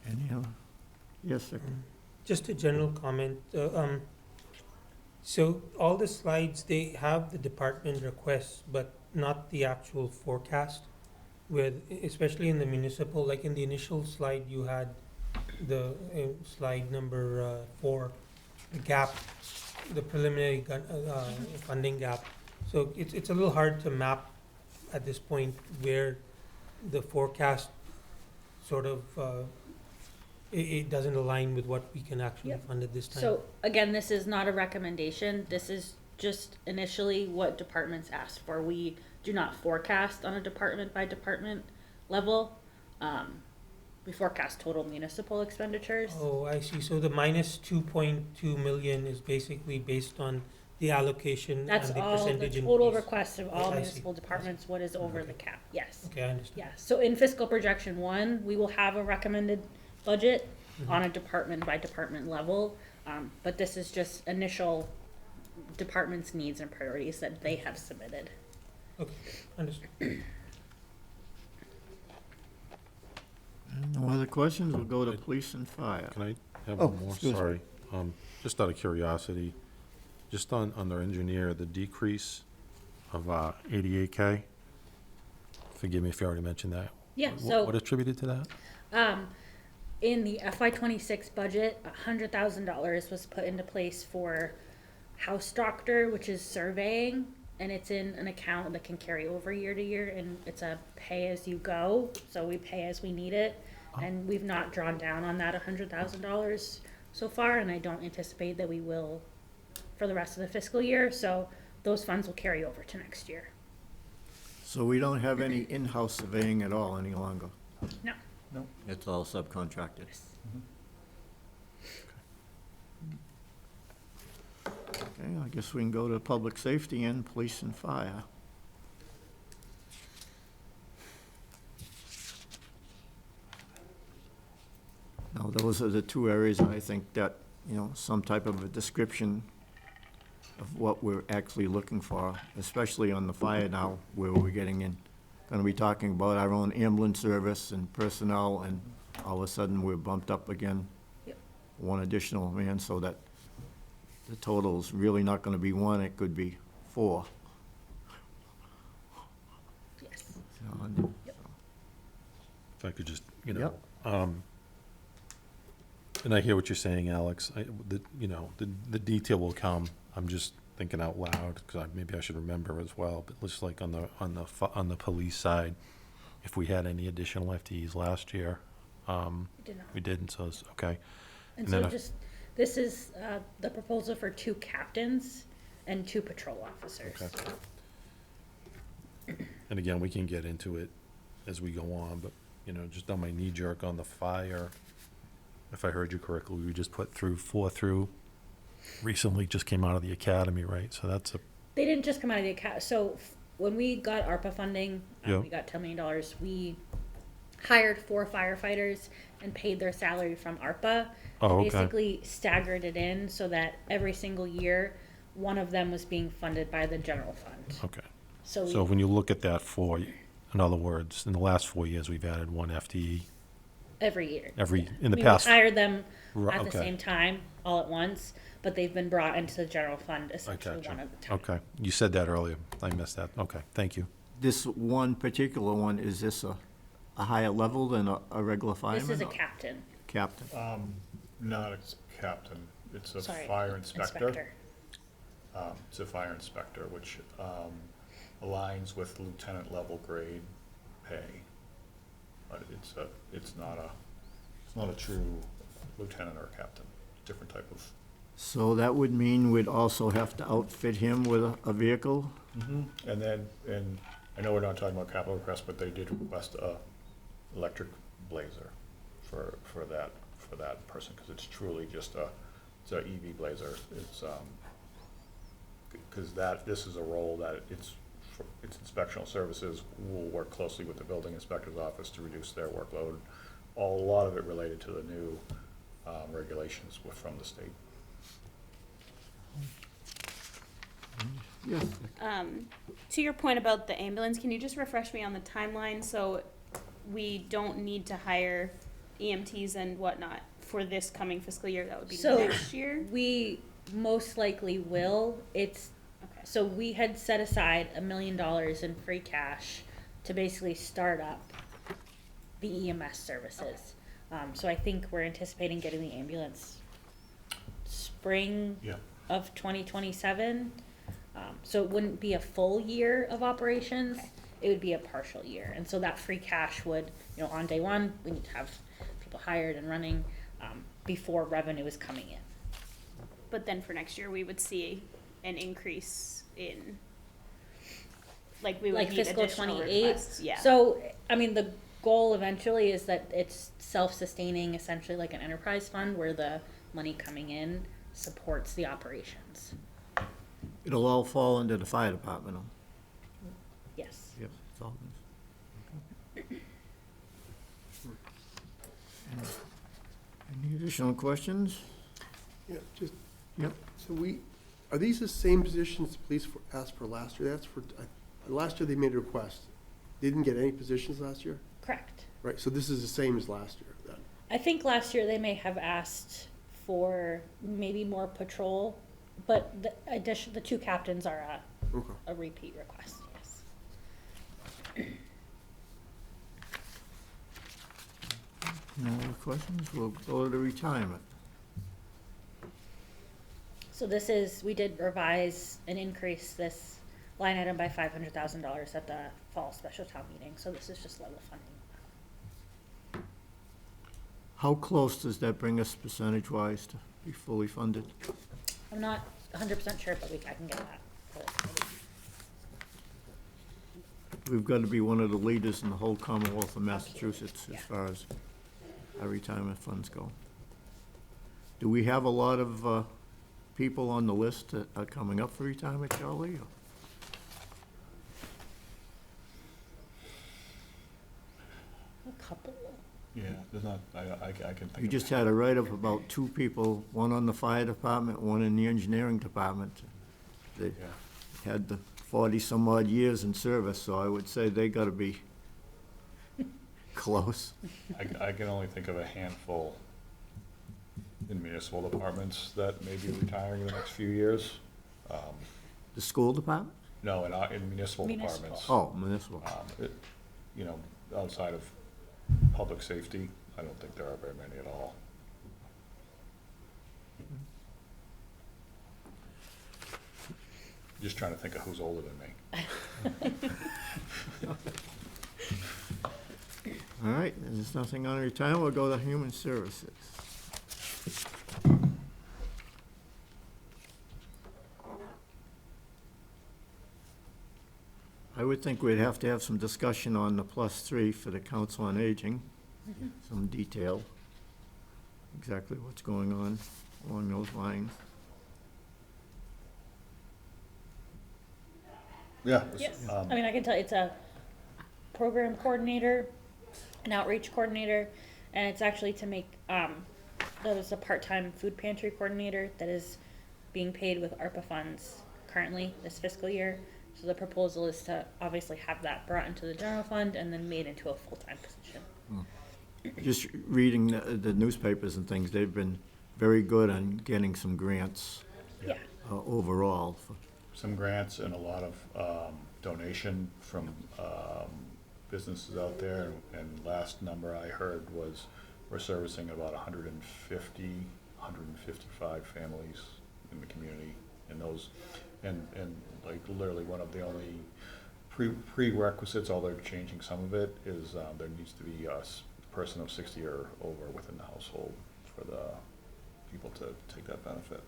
Any other? Yes, sir. Just a general comment. So all the slides, they have the department requests, but not the actual forecast. With, especially in the municipal, like in the initial slide, you had the slide number 4, the gap, the preliminary funding gap. So it's a little hard to map at this point where the forecast sort of it doesn't align with what we can actually Yep. fund at this time. So again, this is not a recommendation. This is just initially what departments asked for. We do not forecast on a department by department level. We forecast total municipal expenditures. Oh, I see. So the minus 2.2 million is basically based on the allocation That's and the all the percentage total increase. requests of all I see. municipal departments, what is over the Okay. cap, yes. Okay, I understand. Yeah, so in fiscal projection one, we will have a recommended budget on a department by department level. But this is just initial departments' needs and priorities that they have submitted. Okay, understood. No other questions? We'll go to police and fire. Can I have Oh, one more? excuse me. Sorry. Just out of curiosity, just on their engineer, the decrease of 88K. Forgive me if you already mentioned that. Yeah, What so, attributed to that? in the FY '26 budget, $100,000 was put into place for house doctor, which is surveying, and it's in an account that can carry over year to year, and it's a pay-as-you-go, so we pay as we need it. And we've not drawn down on that $100,000 so far, and I don't anticipate that we will for the rest of the fiscal year, so those funds will carry over to next year. So we don't have any in-house surveying at all any longer? No. It's all subcontracted? Okay, I guess we can go to public safety and police and fire. Now, those are the two areas I think that, some type of a description of what we're actually looking for, especially on the fire now, where we're gonna be talking about our own ambulance service and personnel, and all of a sudden, we're bumped up again. Yep. One additional man, so that the total's really not gonna be one, it could be four. Yes. If I could just, Yep. And I hear what you're saying, Alex. The detail will come. I'm just thinking out loud, because maybe I should remember as well, but just like on the police side, if we had any additional FTEs last year, We did not. we didn't, so it's okay. And And so then just, this is the proposal for 2 captains and 2 patrol officers. Okay. And again, we can get into it as we go on, but, just on my knee jerk on the fire, if I heard you correctly, we just put 4 through, recently just came out of the academy, right? So that's They didn't just come out of the account, so when we got ARPA funding, Yeah. we got $10 million, we hired 4 firefighters and paid their salary from ARPA. Oh, okay. Basically staggered it in so that every single year, one of them was being funded by the general fund. okay. So So we, when you look at that in other words, in the last 4 years, we've added 1 FTE every year. in the We past. hired them Ri- at the okay. same time, all at once, but they've been brought into the general fund essentially gotcha. one at a time. Okay, you said that earlier. I missed that. Okay, thank you. This one particular one, is this a higher level than a regular fireman? This is a or captain, Captain? Not a captain, it's a sorry. fire inspector. It's a fire inspector, which aligns with lieutenant level grade pay. But it's not a true lieutenant or captain, different type of. So that would mean we'd also have to outfit him with a vehicle? And then, I know we're not talking about capital requests, but they did request a electric blazer for that person, because it's truly just it's a EV blazer. It's, because this is a role that it's inspectional services will work closely with the building inspector's office to reduce their workload. A lot of it related to the new regulations from the state. Yes. To your point about the ambulance, can you just refresh me on the timeline? So we don't need to hire EMTs and whatnot for this coming fiscal year, that would be So- next year? We most likely will. Okay. So we had set aside $1 million in free cash to basically start up the EMS services. So I think we're anticipating getting the ambulance spring Yeah. of 2027. So it wouldn't be a full year of operations, it would be a partial year. And so that free cash would, on day one, we need to have people hired and running, before revenue is coming in. But then for next year, we would see an increase in, like, we would Like need fiscal additional 28? requests, yeah. So, I mean, the goal eventually is that it's self-sustaining, essentially like an enterprise fund where the money coming in supports the operations. It'll all fall under the fire department. Yes. Yep. It's all this. Any additional questions? Yeah, just, Yep. so are these the same positions the police asked for last year? That's for, last year they made a request. They didn't get any positions last year? Correct. Right, so this is the same as last year then? I think last year they may have asked for maybe more patrol, but the two captains are Okay. a repeat request, yes. No other questions? We'll go to the retirement. So we did revise and increase this line item by $500,000 at the fall special town meeting, so this is just level funding. How close does that bring us percentage-wise to be fully funded? I'm not 100% sure, but I can get that. We've got to be one of the leaders in the whole Commonwealth of Massachusetts as Yeah. far as our retirement funds go. Do we have a lot of people on the list that are coming up for retirement, Charlie? or- A couple. Yeah, there's not, I can think of. You just had a write-up about two people, one on the fire department, one in the engineering department. They Yeah. had the 40-some-odd years in service, so I would say they got to be close. I can only think of a handful in municipal departments that may be retiring in the next few years. The school department? No, in municipal Municipal. departments. Oh, municipal. You know, outside of public safety, I don't think there are very many at all. Just trying to think of who's older than me. All right, there's nothing on retirement, we'll go to human services. I would think we'd have to have some discussion on the +3 for the Council on Aging, some detail, exactly what's going on along those lines. Yeah. Yes. I mean, I can tell it's a program coordinator, an outreach coordinator, and it's actually to make, that is a part-time food pantry coordinator that is being paid with ARPA funds currently this fiscal year. So the proposal is to obviously have that brought into the general fund and then made into a full-time position. Just reading the newspapers and things, they've been very good on getting some grants Yeah. overall. Some grants and a lot of donation from businesses out there. And last number I heard was we're servicing about 150, 155 families in the community. And those, and like literally one of the only prerequisites, although they're changing some of it, is there needs to be a person of 60 or over within the household for the people to take that benefit.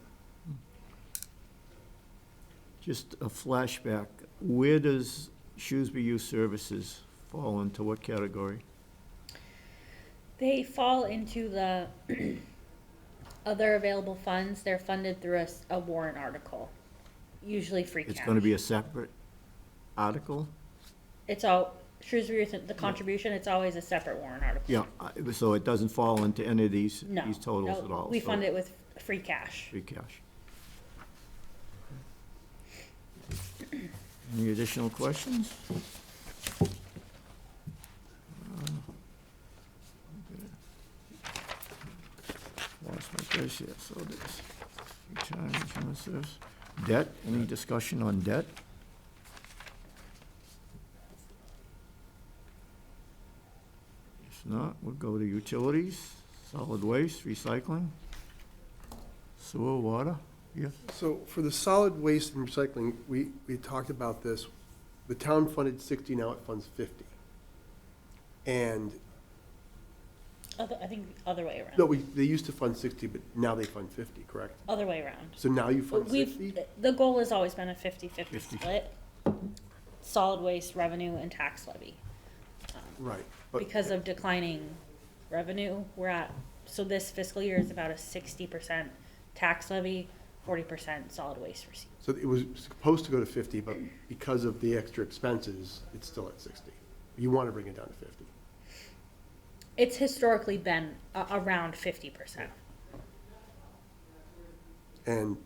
Just a flashback, where does Shrewsbury Youth Services fall into what category? They fall into the other available funds. They're funded through a warrant article, usually free cash. It's gonna be a separate article? It's all, Shrewsbury Youth, the contribution, it's always a separate warrant article. Yeah, so it doesn't fall into any of these No. totals no, at all? We so fund it with free cash. Free cash. Any additional questions? Lost my place here, so there's retirement, human service. Debt, any discussion on debt? If not, we'll go to utilities, solid waste, recycling, sewer, water. Yes, So for the solid waste and recycling, we talked about this. The town funded 60, now it funds 50. And I think other way around. No, they used to fund 60, but now they fund 50, correct? Other way around. So now you fund 60? We've, the goal has always been a 50-50 50. split. Solid waste revenue and tax levy. Right. But Because of declining revenue, we're at, so this fiscal year is about a 60% tax levy, 40% solid waste receipts. So it was supposed to go to 50, but because of the extra expenses, it's still at 60. You want to bring it down to 50. It's historically been around 50%. And,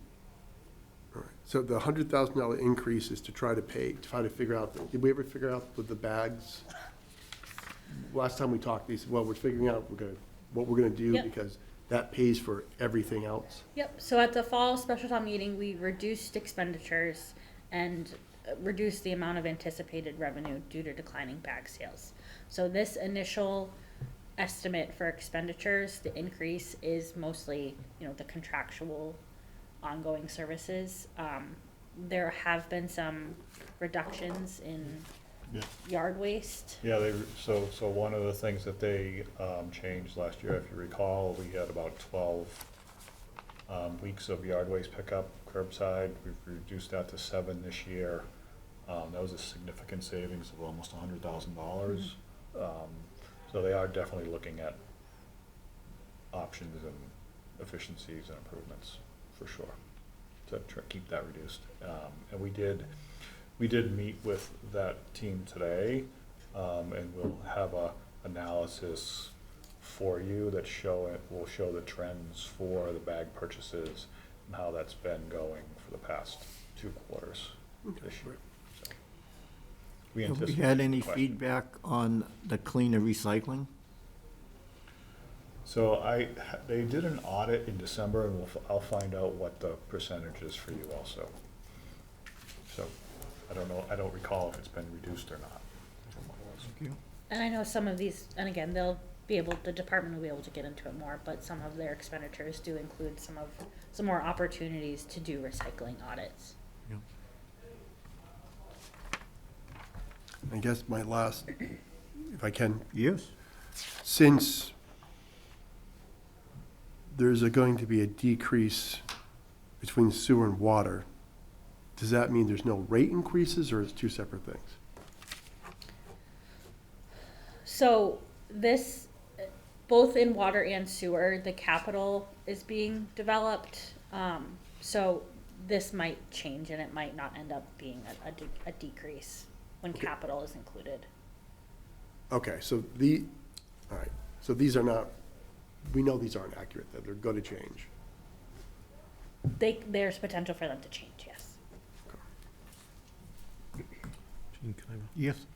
all right, so the $100,000 increase is to try to figure out, did we ever figure out with the bags? Last time we talked, they said, well, we're figuring out what we're gonna do Yep. because that pays for everything else. Yep, so at the fall special town meeting, we reduced expenditures and reduced the amount of anticipated revenue due to declining bag sales. So this initial estimate for expenditures, the increase is mostly, the contractual ongoing services. There have been some reductions in Yeah. yard waste. Yeah, so one of the things that they changed last year, if you recall, we had about 12 weeks of yard waste pickup curbside. We've reduced that to 7 this year. That was a significant savings of almost $100,000. So they are definitely looking at options and efficiencies and improvements, for sure, to keep that reduced. And we did meet with that team today, and we'll have a analysis for you that will show the trends for the bag purchases and how that's been going for the past 2 quarters this year. So we Have we anticipate had any question. feedback on the cleaner recycling? So they did an audit in December, and I'll find out what the percentage is for you also. So I don't know, I don't recall if it's been reduced or not. Thank you. And I know some of these, and again, the department will be able to get into it more, but some of their expenditures do include some more opportunities to do recycling audits. I guess my last, if I can, Yes. since there's going to be a decrease between sewer and water, does that mean there's no rate increases, or it's 2 separate things? So this, both in water and sewer, the capital is being developed. So this might change and it might not end up being a decrease when Okay. capital is included. Okay, so all right, so these are not, we know these aren't accurate, that they're going to change. There's potential for them to change, yes. Gene, can I go? Yes.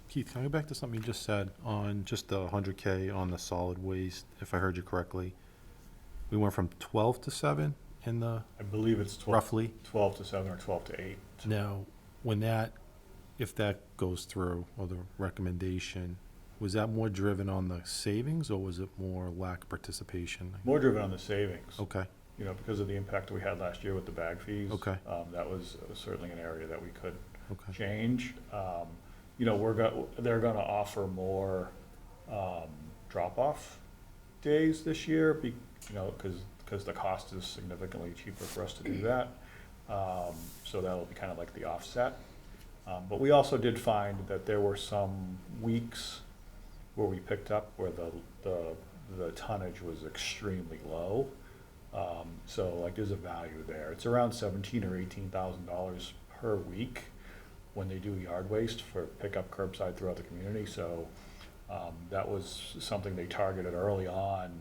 Keith, can I go back to something you just said on just the 100K on the solid waste, if I heard you correctly? We went from 12 to 7 in the, I believe it's 12 roughly? 12 to 7 or 12 to 8. Now, if that goes through, or the recommendation, was that more driven on the savings, or was it more lack of participation? More driven on the savings. Okay, Because of the impact we had last year with the bag fees. Okay. That was certainly an area that we could okay. change. They're gonna offer more drop-off days this year, because the cost is significantly cheaper for us to do that. So that'll be kind of like the offset. But we also did find that there were some weeks where we picked up where the tonnage was extremely low. So like there's a value there. It's around $17,000 or $18,000 per week when they do yard waste for pickup curbside throughout the community. So that was something they targeted early on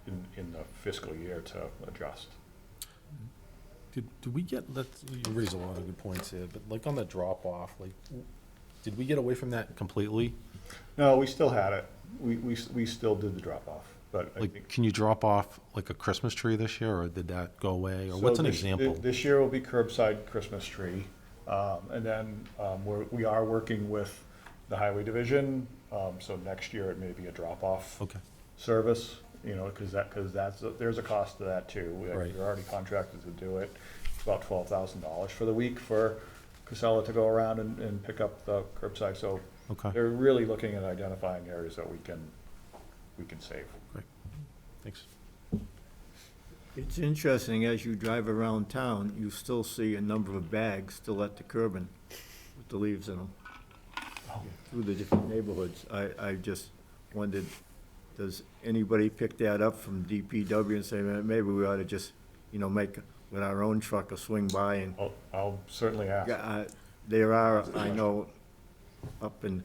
in the fiscal year to adjust. Did we get, you raised a lot of good points here, but like on the drop-off, did we get away from that completely? No, we still had it. We still did the drop-off, but I think. Can you drop off like a Christmas tree this year, or did that go away, or what's an example? This year will be curbside Christmas tree. And then we are working with the highway division, so next year it may be a drop-off Okay, service, because there's a cost to that too. Right. We're already contracted to do it. It's about $12,000 for the week for Casella to go around and pick up the curbside, so Okay, they're really looking at identifying areas that we can save. thanks. It's interesting, as you drive around town, you still see a number of bags still at the curbing with the leaves in them. Through the different neighborhoods. I just wondered, does anybody pick that up from DPW and say, "Man, maybe we ought to just, make with our own truck a swing by and, I'll certainly ask. yeah, there are, I know, up in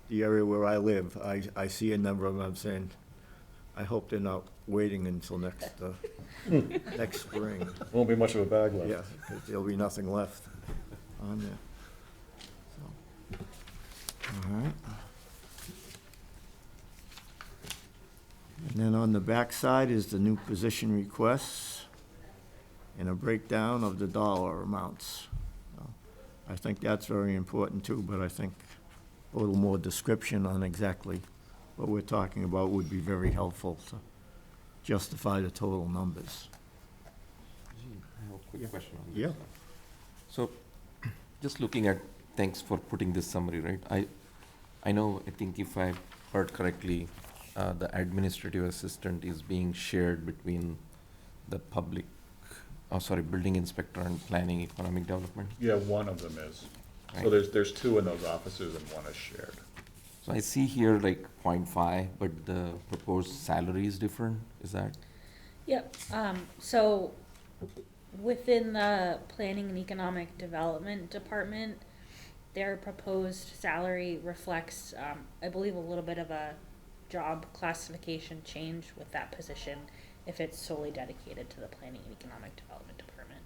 the area where I live, I see a number of them, I'm saying, I hope they're not waiting until next spring. Won't be much of a bag left. Yeah, 'cause there'll be nothing left on there. So, all right. And then on the back side is the new position requests and a breakdown of the dollar amounts. So, I think that's very important too, but I think a little more description on exactly what we're talking about would be very helpful to justify the total numbers. I have a quick question on this. Yeah. So, just looking at, thanks for putting this summary, right? I know, I think if I heard correctly, the administrative assistant is being shared between the building inspector and planning economic development. Yeah, one of them is. So Right. there's two in those offices and one is shared. So I see here like 0.5, but the proposed salary is different, is that? Yep, so within the Planning and Economic Development Department, their proposed salary reflects, I believe, a little bit of a job classification change with that position if it's solely dedicated to the Planning and Economic Development Department.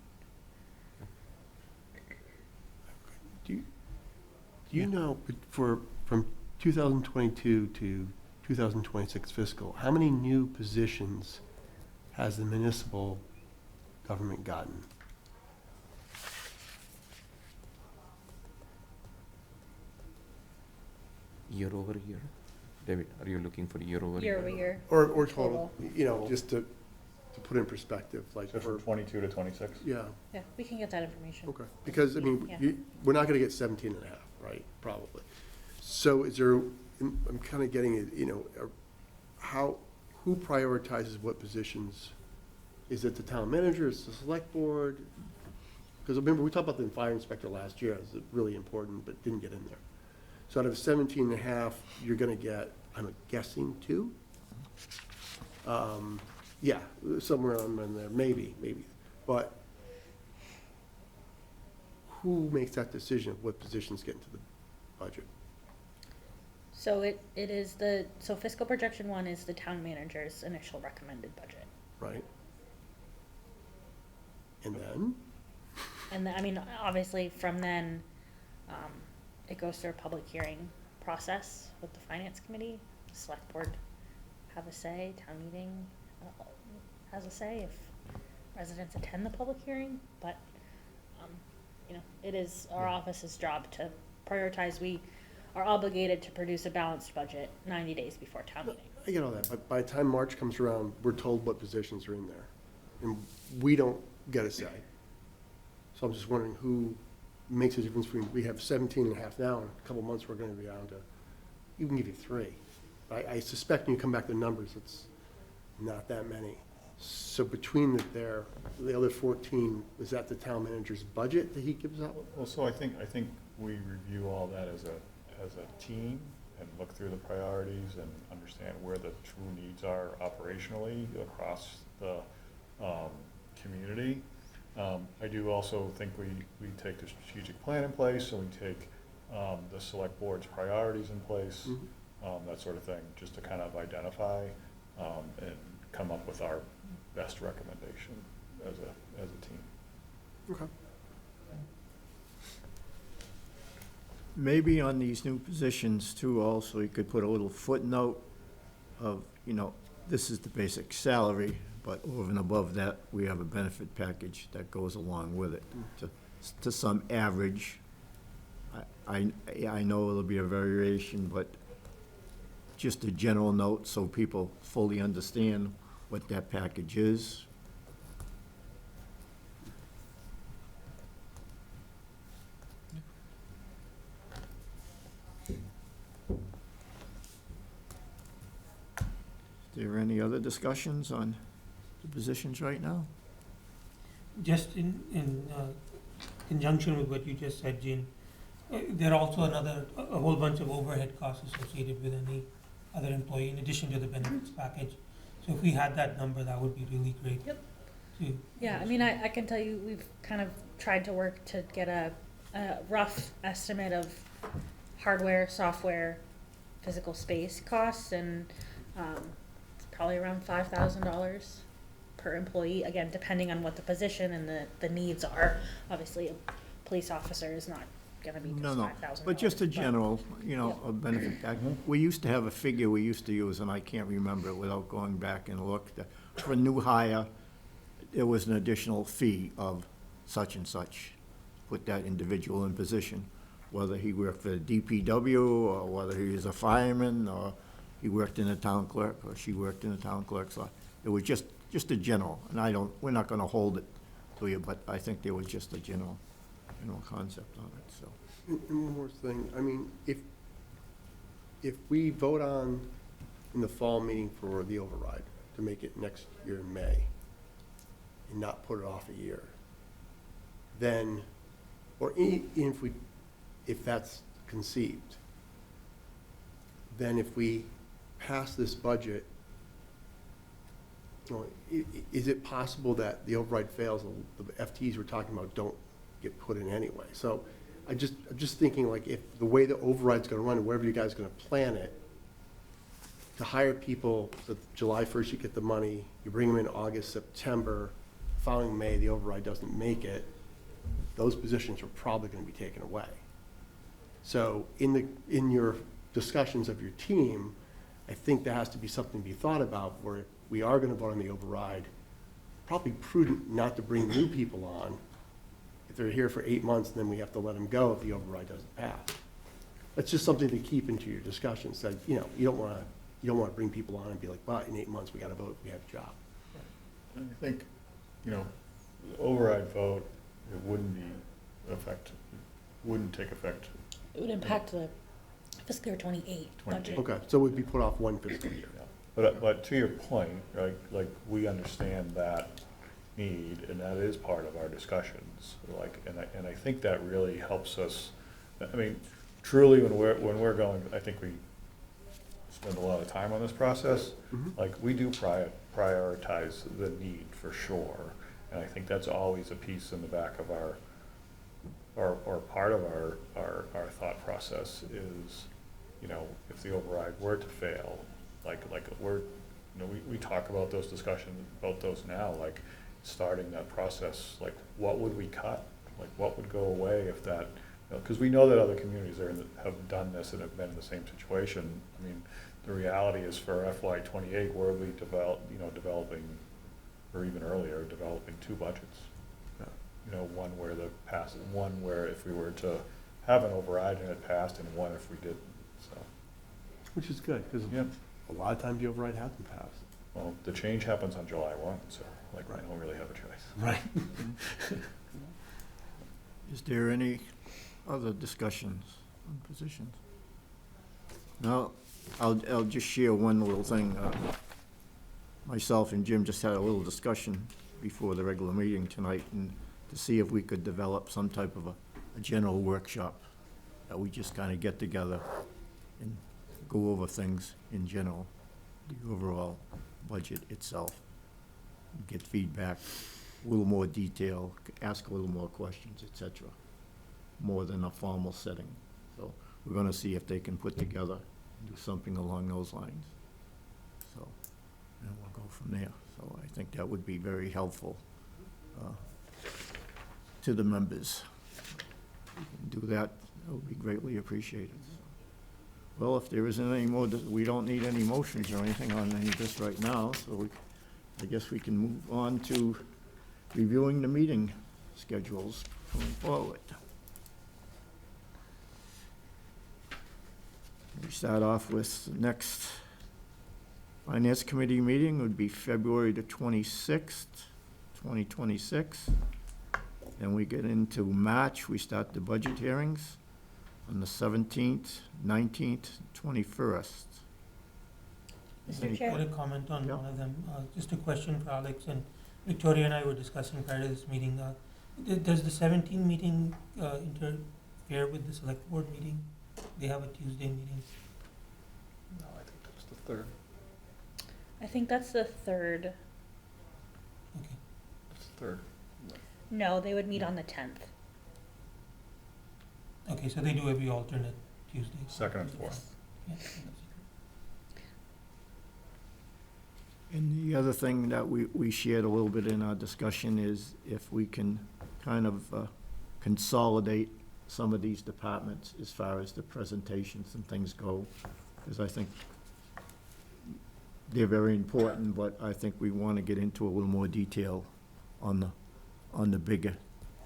Do you know, from 2022 to 2026 fiscal, how many new positions has the municipal government gotten? Year over year? David, are you looking for year over year? Year over year. Or total, Total. just to put in perspective, like, So from 22 to 26? yeah, Yeah, we can get that information. okay. Because, Yeah. we're not gonna get 17 and a half, right, probably. So is there, I'm kind of getting it, who prioritizes what positions? Is it the town manager, is it the select board? Because remember, we talked about the fire inspector last year, as really important, but didn't get in there. So out of 17 and a half, you're gonna get, I'm guessing, 2? Yeah, somewhere in there, maybe. But who makes that decision of what positions get into the budget? So it is so fiscal projection 1 is the town manager's initial recommended budget. Right? And then, And I mean, obviously, from then, it goes through a public hearing process with the finance committee. The select board have a say, town meeting has a say if residents attend the public hearing, but, it is our office's job to prioritize. We are obligated to produce a balanced budget 90 days before town meeting. I get all that, but by the time March comes around, we're told what positions are in there. And we don't get a say. So I'm just wondering who makes a difference between, we have 17 and a half now, in a couple months, we're gonna be down to, you can give you 3. I suspect when you come back to numbers, it's not that many. So between the other 14, is that the town manager's budget that he gives out? Well, so I think we review all that as a team and look through the priorities and understand where the true needs are operationally across the community. I do also think we take the strategic plan in place, and we take the select board's priorities in place, that sort of thing, just to kind of identify and come up with our best recommendation as a team. Okay. Maybe on these new positions too, also, you could put a little footnote of, this is the basic salary, but over and above that, we have a benefit package that goes along with it to some average. I know it'll be a variation, but just a general note so people fully understand what that package is. there any other discussions on the positions right now? Just in conjunction with what you just said, Gene, there are also a whole bunch of overhead costs associated with any other employee in addition to the benefits package. So if we had that number, that would be really great. Yep. To- Yeah, I mean, I can tell you, we've kind of tried to work to get a rough estimate of hardware, software, physical space costs, and it's probably around $5,000 per employee, again, depending on what the position and the needs are. Obviously, a police officer is not gonna be just No, $5,000. But just a general, a benefit pack. We used to have a figure we used to use, and I can't remember it without going back and look. For a new hire, there was an additional fee of such and such. Put that individual in position, whether he worked for the DPW, or whether he was a fireman, or he worked in the town clerk, or she worked in the town clerk's office. It was just a general, and we're not gonna hold it to you, but I think there was just a general concept on it, so. And one more thing, I mean, if we vote on, in the fall meeting for the override, to make it next year in May, and not put it off a year, then, or if that's conceived, then if we pass this budget, is it possible that the override fails, and the FTEs we're talking about don't get put in anyway? So I'm just thinking, like, if the way the override's gonna run, and wherever you guys are gonna plan it, to hire people, so July 1st you get the money, you bring them in August, September, following May, the override doesn't make it, those positions are probably gonna be taken away. So in your discussions of your team, I think there has to be something to be thought about, where if we are gonna vote on the override, probably prudent not to bring new people on. If they're here for 8 months, then we have to let them go if the override doesn't pass. That's just something to keep into your discussions, that, you don't wanna bring people on and be like, well, in 8 months, we gotta vote, we have a job. I think, the override vote, it wouldn't take effect. It would impact the fiscal year 28 budget. Okay, so it would be put off one fiscal year. But to your point, right, like, we understand that need, and that is part of our discussions, and I think that really helps us. I mean, truly, when we're going, I think we spend a lot of time on this process. Mhm. Like, we do prioritize the need for sure, and I think that's always a piece in the back of our, or part of our thought process is, if the override were to fail, we talk about those discussions, about those now, like, starting that process, like, what would we cut? Like, what would go away if that, because we know that other communities have done this and have been in the same situation. I mean, the reality is for FY '28, we'll be developing, or even earlier, developing 2 budgets. One where if we were to have an override and it passed, and one if we didn't, so. Which is good, because Yeah. a lot of times the override hasn't passed. Well, the change happens on July 1, so, we Right. don't really have a choice. Right. Is there any other discussions on positions? No, I'll just share one little thing. Myself and Jim just had a little discussion before the regular meeting tonight, and to see if we could develop some type of a general workshop that we just kind of get together and go over things in general, the overall budget itself, get feedback, a little more detail, ask a little more questions, et cetera, more than a formal setting. So we're gonna see if they can put together, do something along those lines. So, and we'll go from there. So I think that would be very helpful to the members. If we can do that, that would be greatly appreciated. Well, if there isn't any more, we don't need any motions or anything on any of this right now, so I guess we can move on to reviewing the meeting schedules going forward. We start off with the next Finance Committee meeting would be February the 26th, 2026. Then we get into March, we start the budget hearings on the 17th, 19th, 21st. I Mr. Chair? want to comment on Yeah. one of them. Just a question for Alex, and Victoria and I were discussing prior to this meeting. Does the 17 meeting interfere with the select board meeting? They have a Tuesday meeting. No, I think that was the third. I think that's the third. Okay. That's the third. No, they would meet on the 10th. Okay, so they do every alternate Tuesday. Second and fourth. Yeah, that's it. And the other thing that we shared a little bit in our discussion is if we can kind of consolidate some of these departments as far as the presentations and things go, because I think they're very important, but I think we want to get into a little more detail on the bigger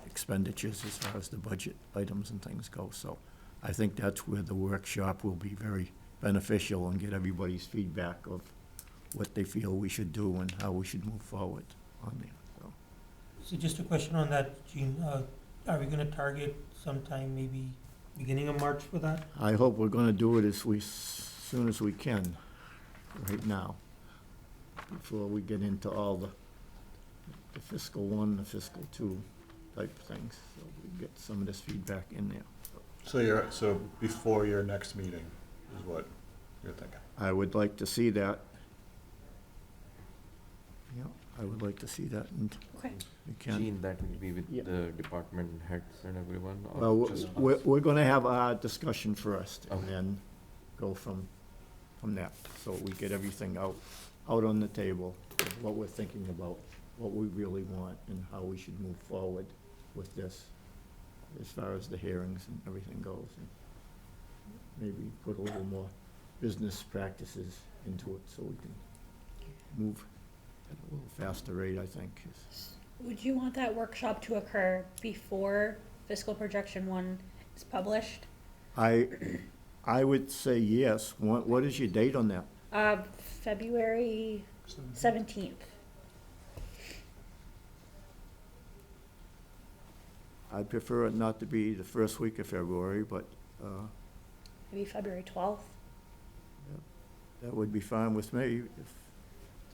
expenditures as far as the budget items and things go. So I think that's where the workshop will be very beneficial and get everybody's feedback of what they feel we should do and how we should move forward on there, so. So just a question on that, Gene. Are we gonna target sometime maybe beginning of March for that? I hope we're gonna do it as soon as we can, right now, before we get into all the fiscal 1, the fiscal 2 type things, so we get some of this feedback in there. So before your next meeting is what you're thinking? I would like to see that. Yeah, I would like to see that, and Okay. we can. Gene, that will be with Yeah. the department heads and everyone, Well, or just us? we're gonna have our discussion first, and Okay. then go from that. So we get everything out on the table, of what we're thinking about, what we really want, and how we should move forward with this, as far as the hearings and everything goes. And maybe put a little more business practices into it, so we can move at a little faster rate, I think. Would you want that workshop to occur before fiscal projection 1 is published? I would say yes. What is your date on that? February 17th. I'd prefer it not to be the first week of February, but Maybe February 12th. that would be fine with me if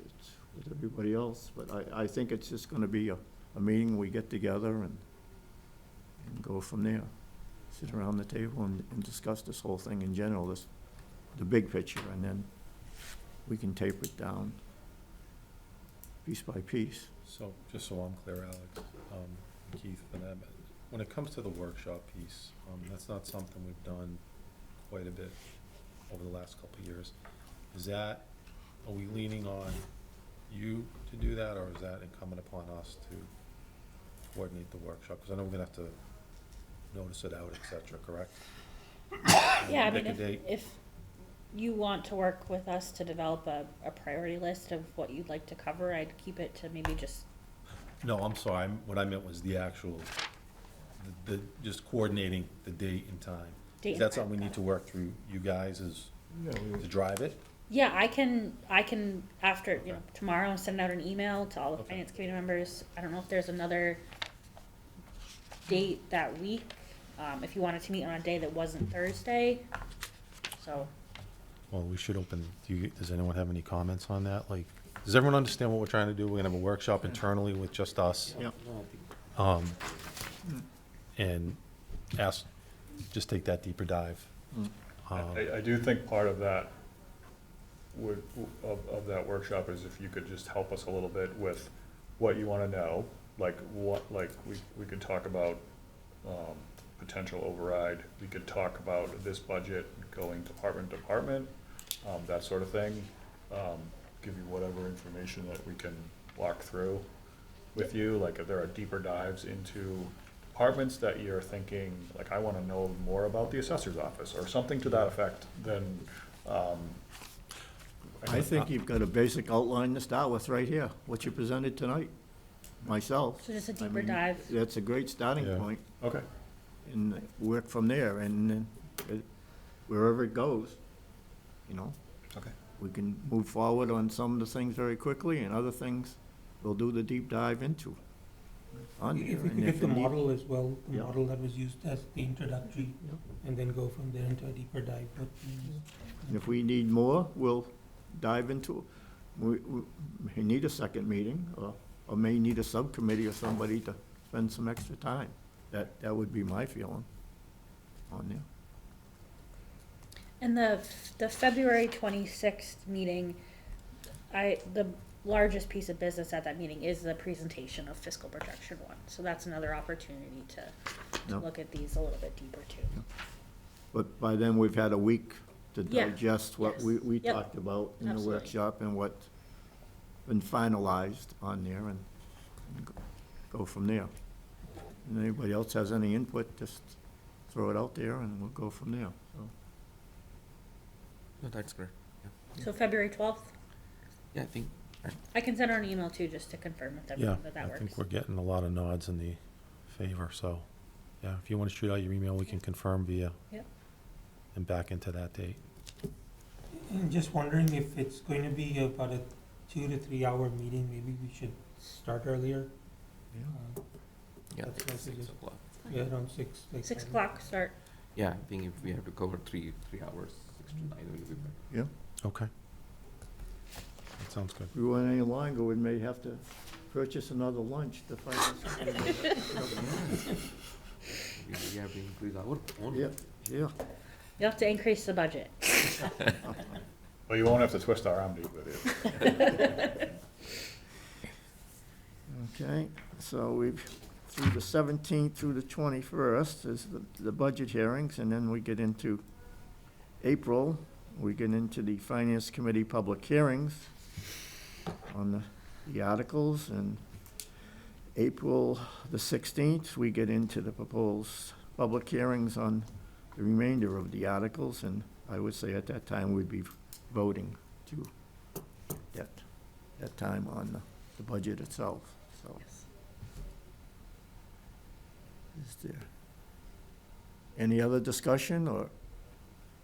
it's with everybody else. But I think it's just gonna be a meeting, we get together and go from there. Sit around the table and discuss this whole thing in general, the big picture, and then we can taper it down piece by piece. So, just so I'm clear, Alex, Keith, and Emmett, when it comes to the workshop piece, that's not something we've done quite a bit over the last couple of years. Are we leaning on you to do that, or is that incumbent upon us to coordinate the workshop? Because I know we're gonna have to notice it out, et cetera, correct? Yeah, I mean, Pick a date. if you want to work with us to develop a priority list of what you'd like to cover, I'd keep it to maybe just, No, I'm sorry, what I meant was the actual, just coordinating the date and time. Date Is and that time. something we need to work through you guys to drive it? yeah, I can, after, Okay. tomorrow, send out an email to all the Okay. finance committee members. I don't know if there's another date that week, if you wanted to meet on a day that wasn't Thursday, so. Well, we should open, does anyone have any comments on that? Like, does everyone understand what we're trying to do? We're gonna have a workshop internally with just us. Yep. And just take that deeper dive. I do think part of that of that workshop is if you could just help us a little bit with what you wanna know, like we could talk about, potential override, we could talk about this budget going department to department, that sort of thing. Give you whatever information that we can walk through with you, like if there are deeper dives into departments that you're thinking, like, I wanna know more about the assessor's office, or something to that effect, then, I think you've got a basic outline to start with right here, what you presented tonight, myself. So just a I deeper mean, dive. That's a great starting Yeah. point, okay. and work from there, and then wherever it goes, Okay. we can move forward on some of the things very quickly, and other things we'll do the deep dive into. On there, If we and could get the you need- model as well, the Yeah. model that was used as the introductory, Yeah. and then go from there into a deeper dive. But And if we need more, we'll dive into. We may need a second meeting, or may need a subcommittee or somebody to spend some extra time. That would be my feeling on there. And the February 26th meeting, the largest piece of business at that meeting is the presentation of fiscal projection 1. So that's another opportunity to Yep. look at these a little bit deeper too. But by then, we've had a week to Yeah. digest what Yes. we Yep. talked about in the Absolutely. workshop and what's been finalized on there and go from there. And anybody else has any input, just throw it out there and we'll go from there, so. No, that's great. So February 12th, Yeah, I think, I can send her an email too, just to confirm with Yeah, everyone that I works. think we're getting a lot of nods in the favor, so, yeah, if you want to shoot out your email, we can confirm via. Yep. And back into that date. And just wondering if it's going to be about a 2 to 3 hour meeting, maybe we should start earlier. yeah, That's my 6 suggestion. o'clock. Yeah, around 6. Like 6 that. o'clock start. Yeah, I think if we have to cover 3 hours, 6 to 9 will be better. Okay. That sounds good. If we went any longer, we may have to purchase another lunch to find out. We have to increase our own. Yeah, yeah. You have to increase the budget. Well, you won't have to twist our arm to eat with it. Okay, so we've, through the 17th through the 21st is the budget hearings, and then we get into April, we get into the Finance Committee public hearings on the articles, and April the 16th, we get into the proposed public hearings on the remainder of the articles, and I would say at that time we'd be voting to that time on the budget itself, so. Is there any other discussion or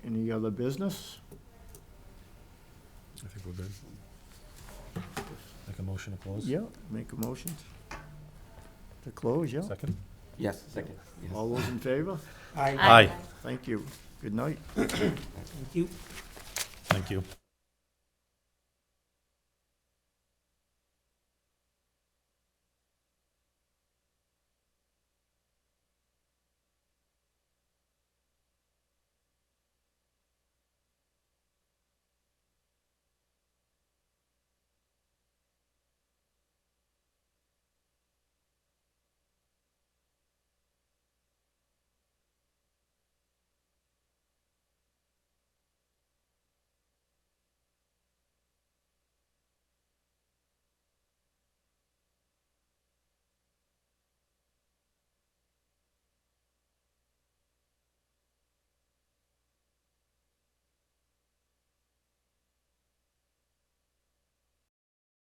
any other business? I think we're good. Make a motion to close? Yeah, make a motion to close, yeah. Second? Yes, second. Yes. All those in favor? Aye. Aye. Thank you. Good night. Thank you. Thank you.